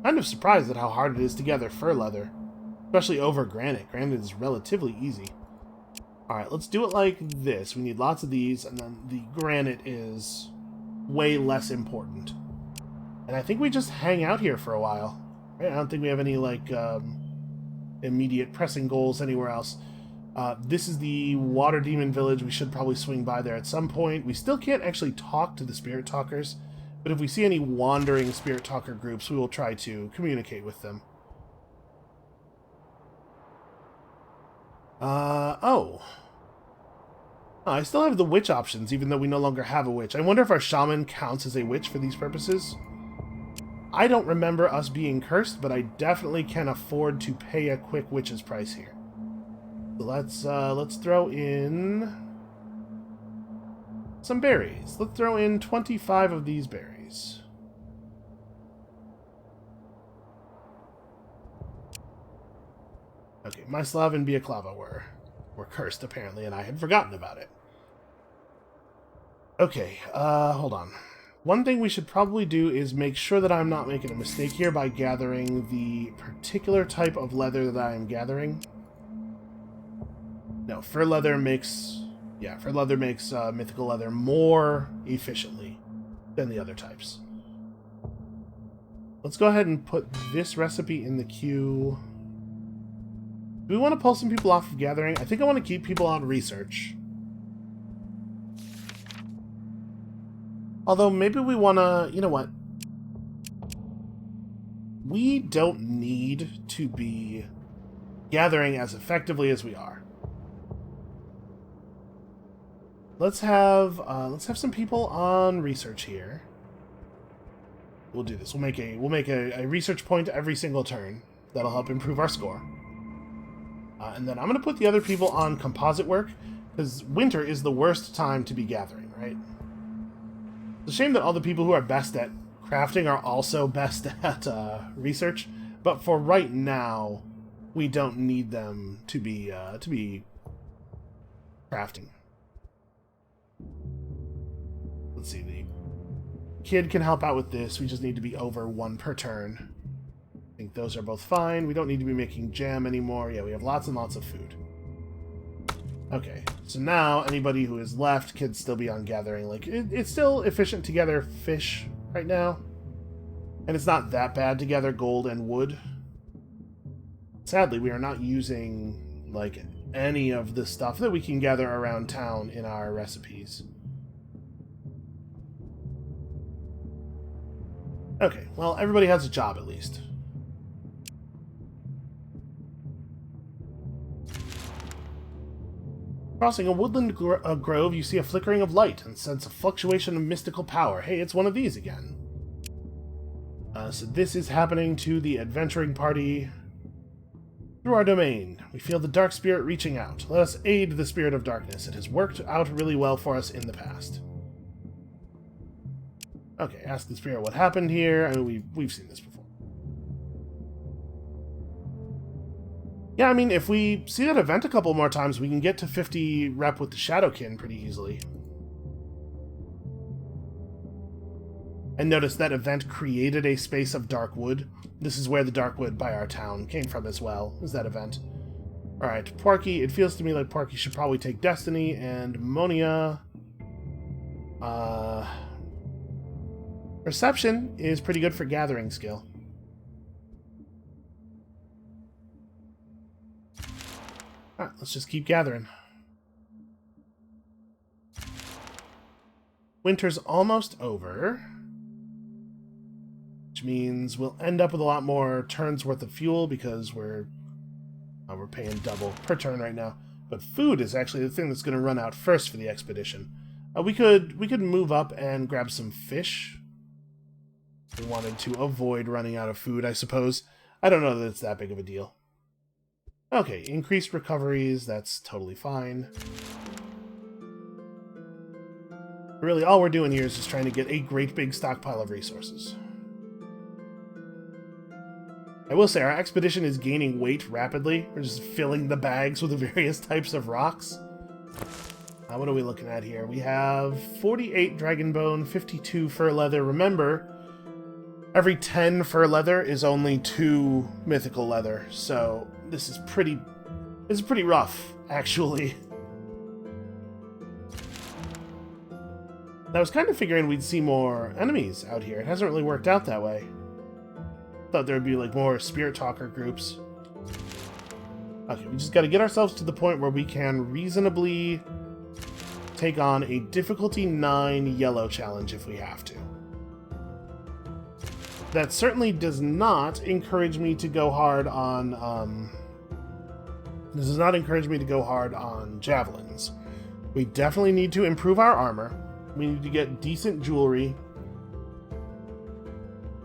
Kind of surprised at how hard it is to gather fur leather. Especially over granite. Granite is relatively easy. Alright, let's do it like this. We need lots of these, and then the granite is way less important. And I think we just hang out here for a while. Right? I don't think we have any, like, immediate pressing goals anywhere else. This is the Water Demon Village. We should probably swing by there at some point. We still can't actually talk to the Spirit Talkers, but if we see any wandering Spirit Talker groups, we will try to communicate with them. Oh, I still have the witch options, even though we no longer have a witch. I wonder if our shaman counts as a witch for these purposes. I don't remember us being cursed, but I definitely can afford to pay a quick witch's price here. So let's throw in some berries. Let's throw in 25 of these berries. Okay, my Slav and Biaklava were cursed, apparently, and I had forgotten about it. Okay, hold on. One thing we should probably do is make sure that I'm not making a mistake here by gathering the particular type of leather that I am gathering. No, fur leather makes mythical leather more efficiently than the other types. Let's go ahead and put this recipe in the queue. Do we want to pull some people off of gathering? I think I want to keep people on research. Although, maybe we want to... You know what? We don't need to be gathering as effectively as we are. Let's have some people on research here. We'll do this. We'll make a research point every single turn. That'll help improve our score. And then I'm going to put the other people on composite work, because winter is the worst time to be gathering, right? It's a shame that all the people who are best at crafting are also best at research, but for right now, we don't need them to be crafting. Let's see, the kid can help out with this. We just need to be over 1 per turn. I think those are both fine. We don't need to be making jam anymore. Yeah, we have lots and lots of food. Okay, so now anybody who is left can still be on gathering. Like, it's still efficient to gather fish right now. And it's not that bad to gather gold and wood. Sadly, we are not using, like, any of the stuff that we can gather around town in our recipes. Okay, well, everybody has a job at least. Crossing a woodland grove, you see a flickering of light and sense a fluctuation of mystical power. Hey, it's one of these again. So this is happening to the adventuring party through our domain. We feel the dark spirit reaching out. Let us aid the spirit of darkness. It has worked out really well for us in the past. Okay, ask the spirit what happened here. I mean, we've seen this before. Yeah, I mean, if we see that event a couple more times, we can get to 50 rep with the Shadowkin pretty easily. And notice that event created a space of dark wood. This is where the dark wood by our town came from as well, is that event. Alright, Porky, it feels to me like Porky should probably take Destiny, and Monia... Perception is pretty good for gathering skill. Alright, let's just keep gathering. Winter's almost over. Which means we'll end up with a lot more turns worth of fuel because we're paying double per turn right now. But food is actually the thing that's going to run out first for the expedition. We could move up and grab some fish. We wanted to avoid running out of food, I suppose. I don't know that it's that big of a deal. Okay, increased recoveries, that's totally fine. Really, all we're doing here is just trying to get a great big stockpile of resources. I will say, our expedition is gaining weight rapidly. We're just filling the bags with the various types of rocks. What are we looking at here? We have 48 dragon bone, 52 fur leather. Remember, Every 10 fur leather is only 2 mythical leather, so this is pretty rough, actually. I was kind of figuring we'd see more enemies out here. It hasn't really worked out that way. Thought there would be like more spirit talker groups. Okay, we just got to get ourselves to the point where we can reasonably take on a difficulty 9 yellow challenge if we have to. That certainly does not encourage me to go hard on this does not encourage me to go hard on javelins. We definitely need to improve our armor. We need to get decent jewelry.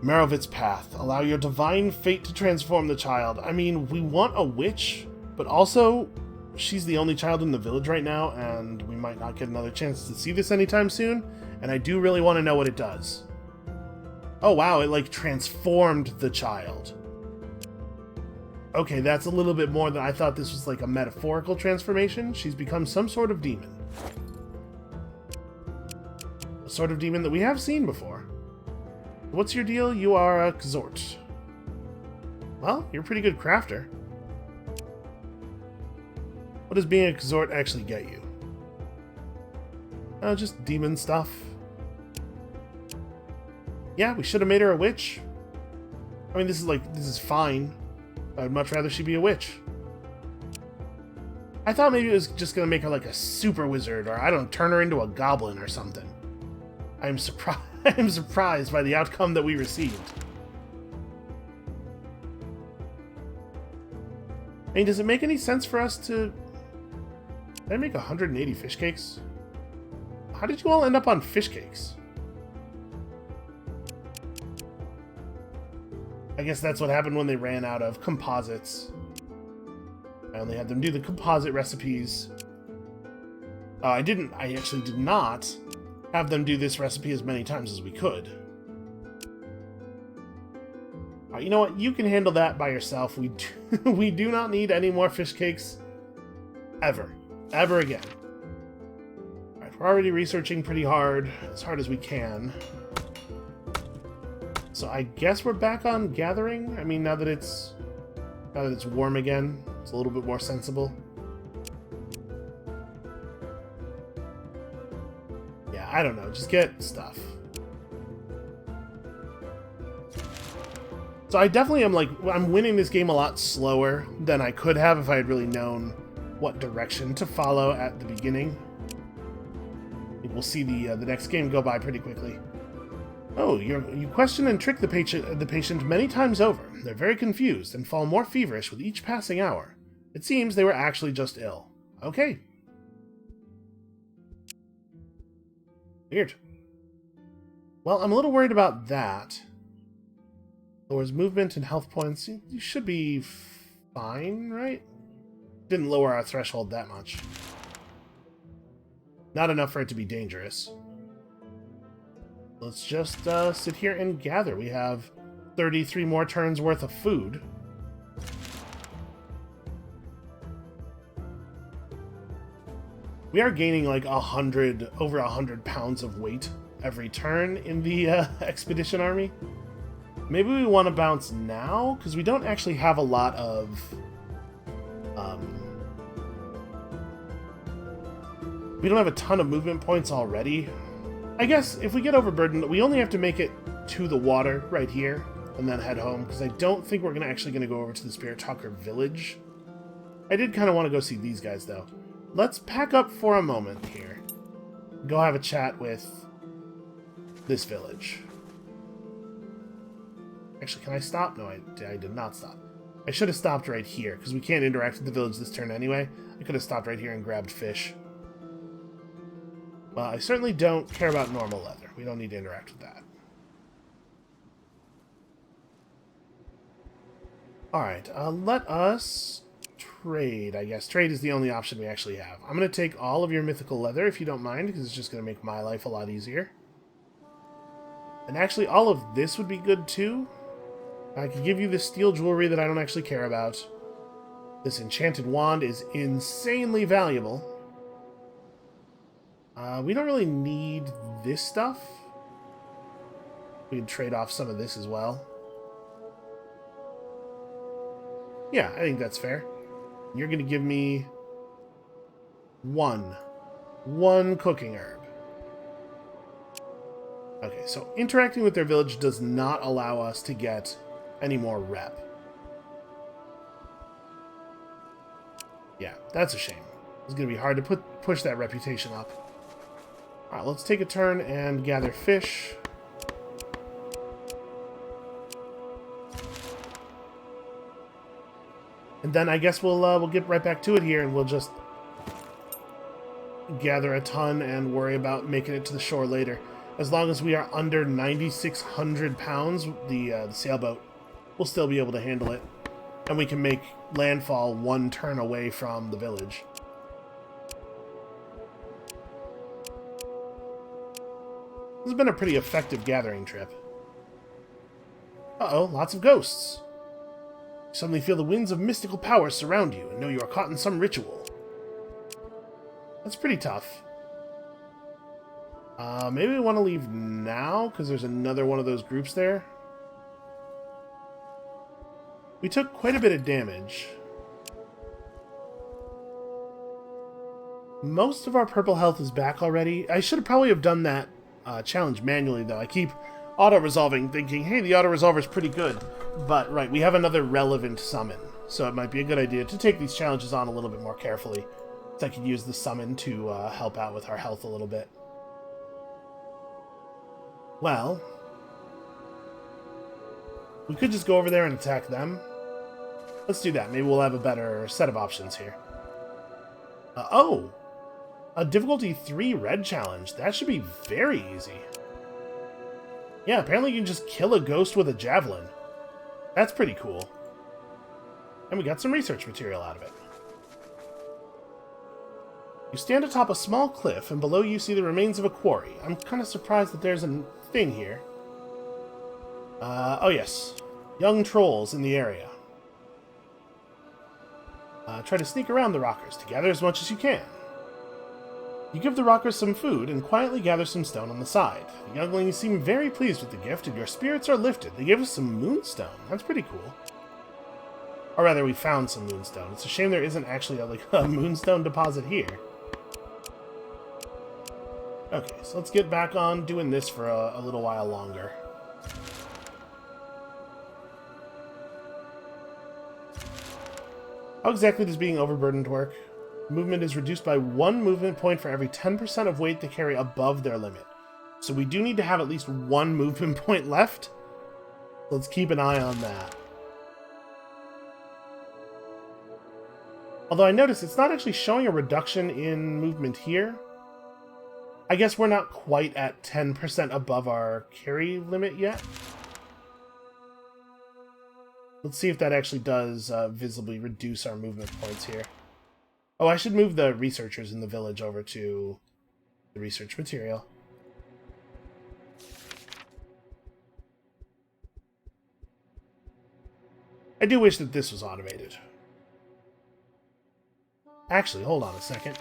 Maravich's path. Allow your divine fate to transform the child. I mean, we want a witch, but also she's the only child in the village right now, and we might not get another chance to see this anytime soon, and I do really want to know what it does. Oh wow, it like transformed the child. Okay, that's a little bit more than I thought. This was like a metaphorical transformation. She's become some sort of demon. A sort of demon that we have seen before. What's your deal? You are a Xort. Well, you're a pretty good crafter. What does being a Xort actually get you? Just demon stuff. Yeah, we should have made her a witch. I mean, this is fine. I'd much rather she be a witch. I thought maybe it was just gonna make her like a super wizard, or I don't know, turn her into a goblin or something. I'm surprised. I'm surprised by the outcome that we received. I mean, does it make any sense for us to... Did I make 180 fish cakes? How did you all end up on fish cakes? I guess that's what happened when they ran out of composites. I only had them do the composite recipes. I actually did not have them do this recipe as many times as we could. You know what? You can handle that by yourself. We do not need any more fish cakes. Ever. Ever again. Alright, we're already researching pretty hard. As hard as we can. So I guess we're back on gathering. I mean, now that it's warm again, it's a little bit more sensible. Yeah, I don't know. Just get stuff. So I definitely am I'm winning this game a lot slower than I could have if I had really known what direction to follow at the beginning. I think we'll see the next game go by pretty quickly. Oh, you question and trick the patient many times over. They're very confused and fall more feverish with each passing hour. It seems they were actually just ill. Okay. Weird. Well, I'm a little worried about that. Lowers movement and health points. You should be fine, right? Didn't lower our threshold that much. Not enough for it to be dangerous. Let's just sit here and gather. We have 33 more turns worth of food. We are gaining like over 100 pounds of weight every turn in the expedition army. Maybe we want to bounce now, because we don't actually have a lot of... we don't have a ton of movement points already. I guess if we get overburdened, we only have to make it to the water right here, and then head home, because I don't think we're actually going to go over to the Spirit Talker village. I did kind of want to go see these guys, though. Let's pack up for a moment here. Go have a chat with this village. Actually, can I stop? No, I did not stop. I should have stopped right here, because we can't interact with the village this turn anyway. I could have stopped right here and grabbed fish. Well, I certainly don't care about normal leather. We don't need to interact with that. Alright, let us trade, I guess. Trade is the only option we actually have. I'm going to take all of your mythical leather, if you don't mind, because it's just going to make my life a lot easier. And actually, all of this would be good, too. I could give you this steel jewelry that I don't actually care about. This enchanted wand is insanely valuable. We don't really need this stuff. We can trade off some of this as well. Yeah, I think that's fair. You're going to give me one cooking herb. Okay, so interacting with their village does not allow us to get any more rep. Yeah, that's a shame. It's going to be hard to push that reputation up. Alright, let's take a turn and gather fish. And then I guess we'll get right back to it here, and we'll just gather a ton and worry about making it to the shore later. As long as we are under 9,600 pounds, the sailboat will still be able to handle it. And we can make landfall one turn away from the village. This has been a pretty effective gathering trip. Uh-oh, lots of ghosts. You suddenly feel the winds of mystical power surround you and know you are caught in some ritual. That's pretty tough. Maybe we want to leave now, because there's another one of those groups there. We took quite a bit of damage. Most of our purple health is back already. I should probably have done that challenge manually, though. I keep auto-resolving, thinking, hey, the auto-resolver is pretty good. But, right, we have another relevant summon, so it might be a good idea to take these challenges on a little bit more carefully. So I could use the summon to help out with our health a little bit. Well, we could just go over there and attack them. Let's do that. Maybe we'll have a better set of options here. Oh! A difficulty 3 red challenge. That should be very easy. Yeah, apparently you can just kill a ghost with a javelin. That's pretty cool. And we got some research material out of it. You stand atop a small cliff, and below you see the remains of a quarry. I'm kind of surprised that there's a thing here. Oh yes. Young trolls in the area. Try to sneak around the rockers to gather as much as you can. You give the rockers some food and quietly gather some stone on the side. The younglings seem very pleased with the gift, and your spirits are lifted. They give us some moonstone. That's pretty cool. Or rather, we found some moonstone. It's a shame there isn't actually a moonstone deposit here. Okay, so let's get back on doing this for a little while longer. How exactly does being overburdened work? Movement is reduced by 1 movement point for every 10% of weight they carry above their limit. So we do need to have at least 1 movement point left. Let's keep an eye on that. Although I notice it's not actually showing a reduction in movement here. I guess we're not quite at 10% above our carry limit yet. Let's see if that actually does visibly reduce our movement points here. Oh, I should move the researchers in the village over to the research material. I do wish that this was automated. Actually, hold on a second.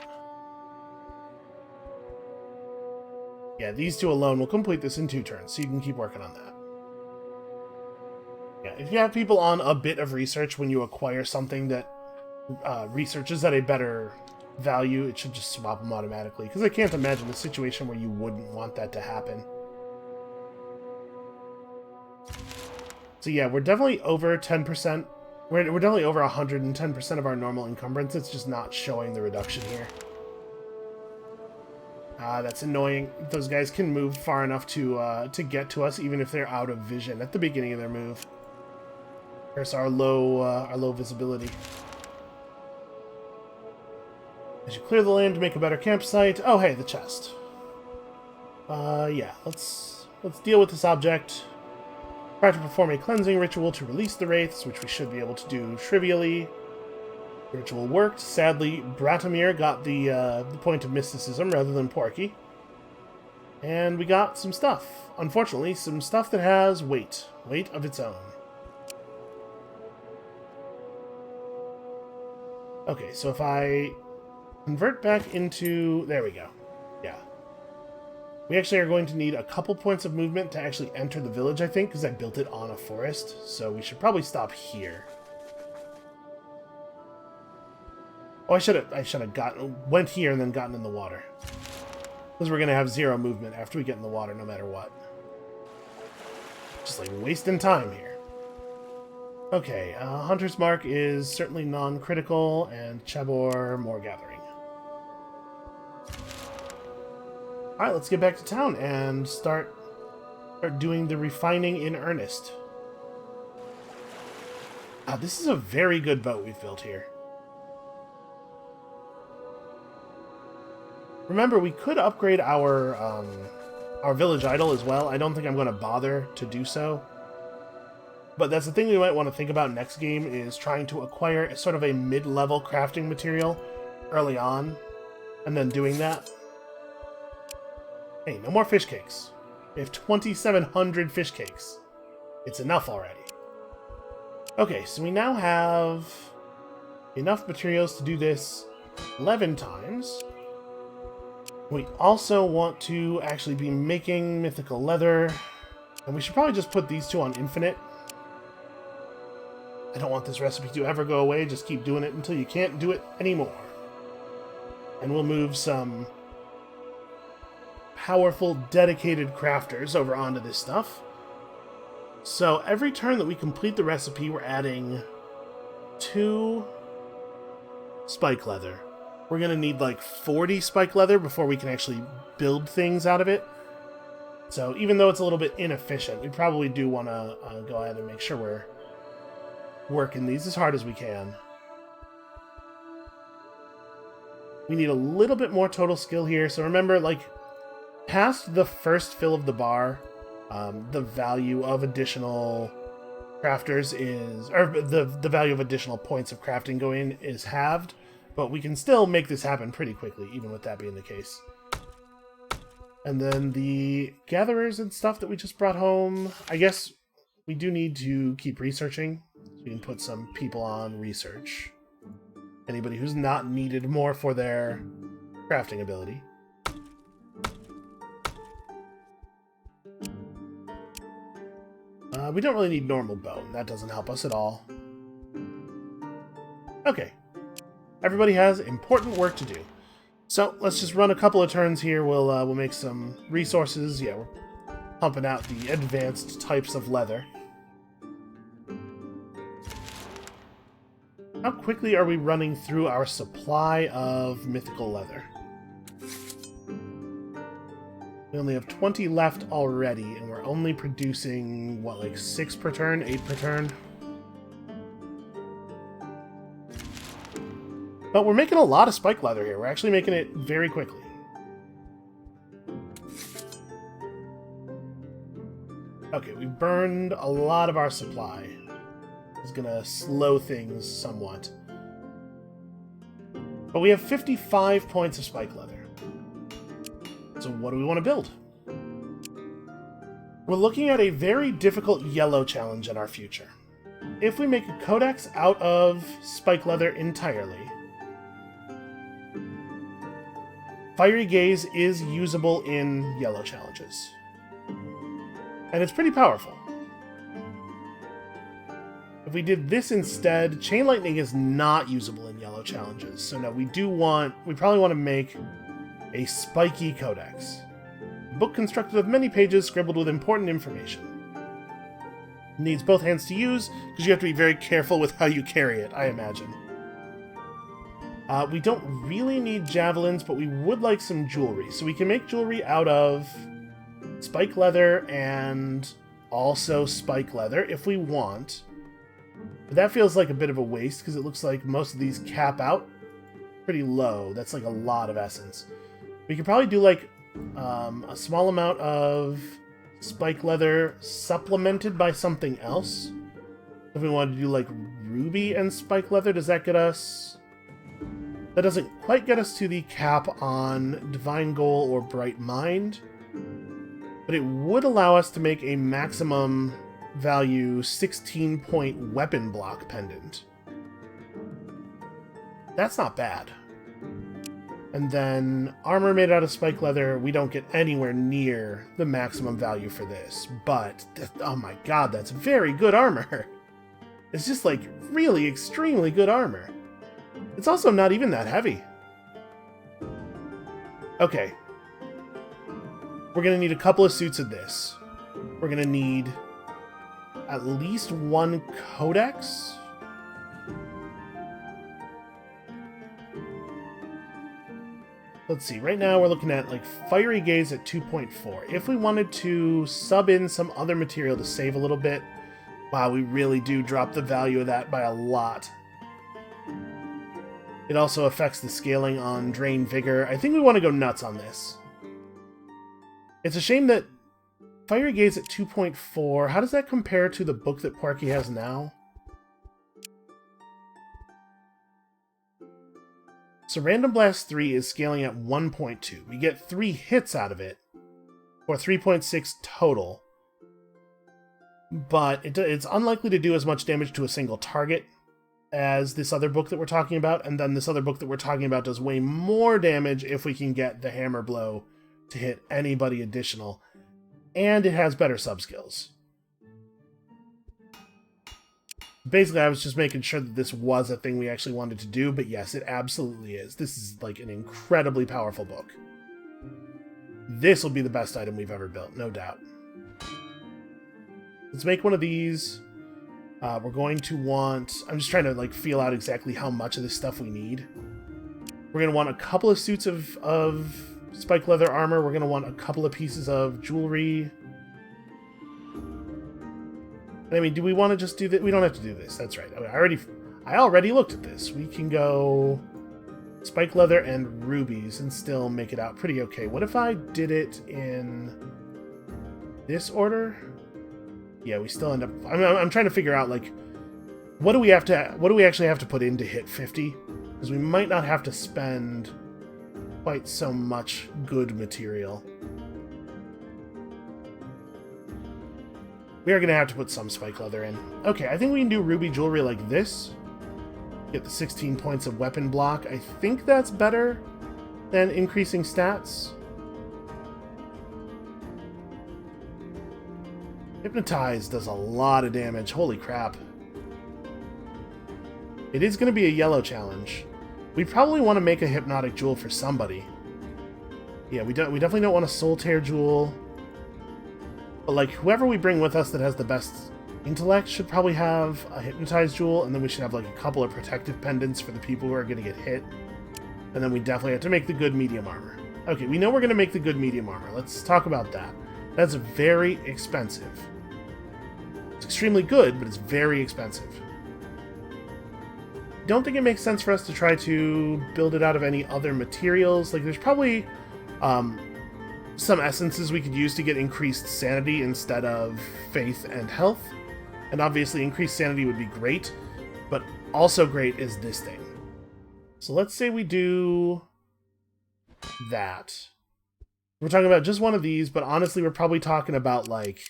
Yeah, these two alone will complete this in 2 turns, so you can keep working on that. Yeah, if you have people on a bit of research when you acquire something that researches at a better value, it should just swap them automatically, because I can't imagine a situation where you wouldn't want that to happen. So yeah, we're definitely over 10%. We're definitely over 110% of our normal encumbrance. It's just not showing the reduction here. That's annoying. Those guys can move far enough to get to us, even if they're out of vision at the beginning of their move. There's our low visibility. As you clear the land to make a better campsite. Oh, hey, the chest. Yeah, let's deal with this object. Try to perform a cleansing ritual to release the wraiths, which we should be able to do trivially. The ritual worked. Sadly, Bratomir got the point of mysticism rather than Porky. And we got some stuff. Unfortunately, some stuff that has weight. Weight of its own. Okay, so if I convert back into... There we go. Yeah. We actually are going to need a couple points of movement to actually enter the village, I think, because I built it on a forest. So we should probably stop here. Oh, I should have went here and then gotten in the water. Because we're going to have 0 movement after we get in the water, no matter what. Just like wasting time here. Okay, Hunter's Mark is certainly non-critical, and Chabor, more gathering. Alright, let's get back to town and start doing the refining in earnest. This is a very good boat we've built here. Remember, we could upgrade our village idol as well. I don't think I'm going to bother to do so. But that's the thing we might want to think about next game, is trying to acquire sort of a mid-level crafting material early on, and then doing that. Hey, no more fish cakes. We have 2,700 fish cakes. It's enough already. Okay, so we now have enough materials to do this 11 times. We also want to actually be making mythical leather, and we should probably just put these two on infinite. I don't want this recipe to ever go away, just keep doing it until you can't do it anymore. And we'll move some powerful, dedicated crafters over onto this stuff. So every turn that we complete the recipe, we're adding 2 spike leather. We're going to need like 40 spike leather before we can actually build things out of it. So even though it's a little bit inefficient, we probably do want to go ahead and make sure we're working these as hard as we can. We need a little bit more total skill here. So remember, like, past the first fill of the bar, the value of additional crafters is, or the value of additional points of crafting going is halved, but we can still make this happen pretty quickly, even with that being the case. And then the gatherers and stuff that we just brought home, I guess we do need to keep researching. So we can put some people on research. Anybody who's not needed more for their crafting ability. We don't really need normal bone. That doesn't help us at all. Okay. Everybody has important work to do. So let's just run a couple of turns here. We'll make some resources. Yeah, we're pumping out the advanced types of leather. How quickly are we running through our supply of mythical leather? We only have 20 left already, and we're only producing, what, like 6 per turn? 8 per turn? But we're making a lot of spike leather here. We're actually making it very quickly. Okay, we burned a lot of our supply. It's gonna slow things somewhat. But we have 55 points of spike leather. So what do we want to build? We're looking at a very difficult yellow challenge in our future. If we make a codex out of spike leather entirely, Fiery Gaze is usable in yellow challenges. And it's pretty powerful. If we did this instead, Chain Lightning is not usable in yellow challenges. So no, we probably want to make a spiky codex. A book constructed of many pages scribbled with important information. It needs both hands to use, because you have to be very careful with how you carry it, I imagine. We don't really need javelins, but we would like some jewelry. So we can make jewelry out of spike leather and also spike leather if we want. But that feels like a bit of a waste, because it looks like most of these cap out pretty low. That's like a lot of essence. We could probably do like a small amount of spike leather supplemented by something else. If we wanted to do like ruby and spike leather, does that get us... That doesn't quite get us to the cap on Divine Goal or Bright Mind, but it would allow us to make a maximum value 16-point weapon block pendant. That's not bad. And then armor made out of spike leather, we don't get anywhere near the maximum value for this. But, oh my god, that's very good armor. It's just like really extremely good armor. It's also not even that heavy. Okay. We're going to need a couple of suits of this. We're going to need at least one codex. Let's see, right now we're looking at like Fiery Gaze at 2.4. If we wanted to sub in some other material to save a little bit, wow, we really do drop the value of that by a lot. It also affects the scaling on Drain Vigor. I think we want to go nuts on this. It's a shame that Fiery Gaze at 2.4, how does that compare to the book that Porky has now? So Random Blast 3 is scaling at 1.2. We get 3 hits out of it, or 3.6 total. But it's unlikely to do as much damage to a single target as this other book that we're talking about, and then this other book that we're talking about does way more damage if we can get the Hammer Blow to hit anybody additional, and it has better sub-skills. Basically, I was just making sure that this was a thing we actually wanted to do, but yes, it absolutely is. This is like an incredibly powerful book. This will be the best item we've ever built, no doubt. Let's make one of these. We're going to want... I'm just trying to like feel out exactly how much of this stuff we need. We're going to want a couple of suits of spike leather armor. We're going to want a couple of pieces of jewelry. I mean, do we want to just do that? We don't have to do this. That's right. I already looked at this. We can go spike leather and rubies and still make it out pretty okay. What if I did it in this order? Yeah, we still end up... I'm trying to figure out, like, what do we actually have to put in to hit 50? Because we might not have to spend quite so much good material. We are going to have to put some spike leather in. Okay, I think we can do ruby jewelry like this. Get the 16 points of weapon block. I think that's better than increasing stats. Hypnotize does a lot of damage. Holy crap. It is going to be a yellow challenge. We probably want to make a hypnotic jewel for somebody. Yeah, we definitely don't want a soul tear jewel. But like whoever we bring with us that has the best intellect should probably have a hypnotized jewel, and then we should have like a couple of protective pendants for the people who are going to get hit. And then we definitely have to make the good medium armor. Okay, we know we're going to make the good medium armor. Let's talk about that. That's very expensive. It's extremely good, but it's very expensive. Don't think it makes sense for us to try to build it out of any other materials. Like, there's probably some essences we could use to get increased sanity instead of faith and health. And obviously, increased sanity would be great, but also great is this thing. So let's say we do that. We're talking about just one of these, but honestly, we're probably talking about, like,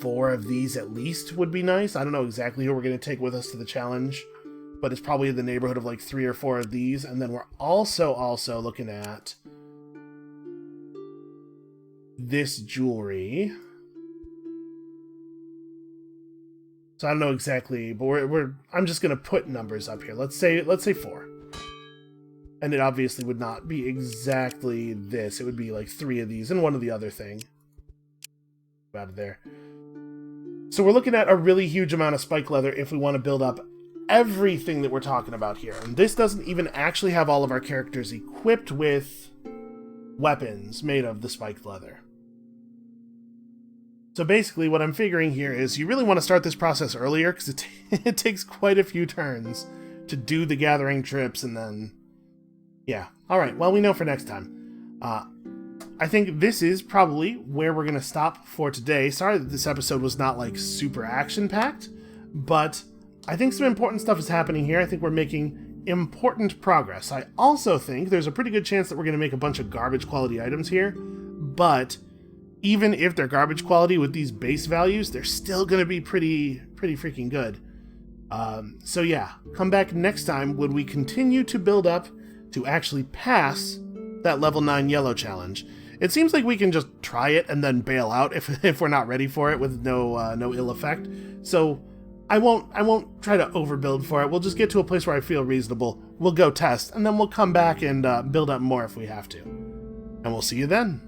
4 of these at least would be nice. I don't know exactly who we're going to take with us to the challenge, but it's probably in the neighborhood of, like, 3 or 4 of these. And then we're also looking at this jewelry. So I don't know exactly, but I'm just going to put numbers up here. Let's say 4. And it obviously would not be exactly this. It would be like 3 of these and 1 of the other thing. Out of there. So we're looking at a really huge amount of spike leather if we want to build up everything that we're talking about here. And this doesn't even actually have all of our characters equipped with weapons made of the spiked leather. So basically what I'm figuring here is you really want to start this process earlier because it takes quite a few turns to do the gathering trips and then... Yeah. Alright, well, we know for next time. I think this is probably where we're going to stop for today. Sorry that this episode was not, like, super action-packed, but I think some important stuff is happening here. I think we're making important progress. I also think there's a pretty good chance that we're going to make a bunch of garbage quality items here, but even if they're garbage quality with these base values, they're still going to be pretty freaking good. So yeah, come back next time when we continue to build up to actually pass that level 9 yellow challenge. It seems like we can just try it and then bail out if we're not ready for it with no ill effect. So I won't try to overbuild for it. We'll just get to a place where I feel reasonable. We'll go test, and then we'll come back and build up more if we have to. And we'll see you then.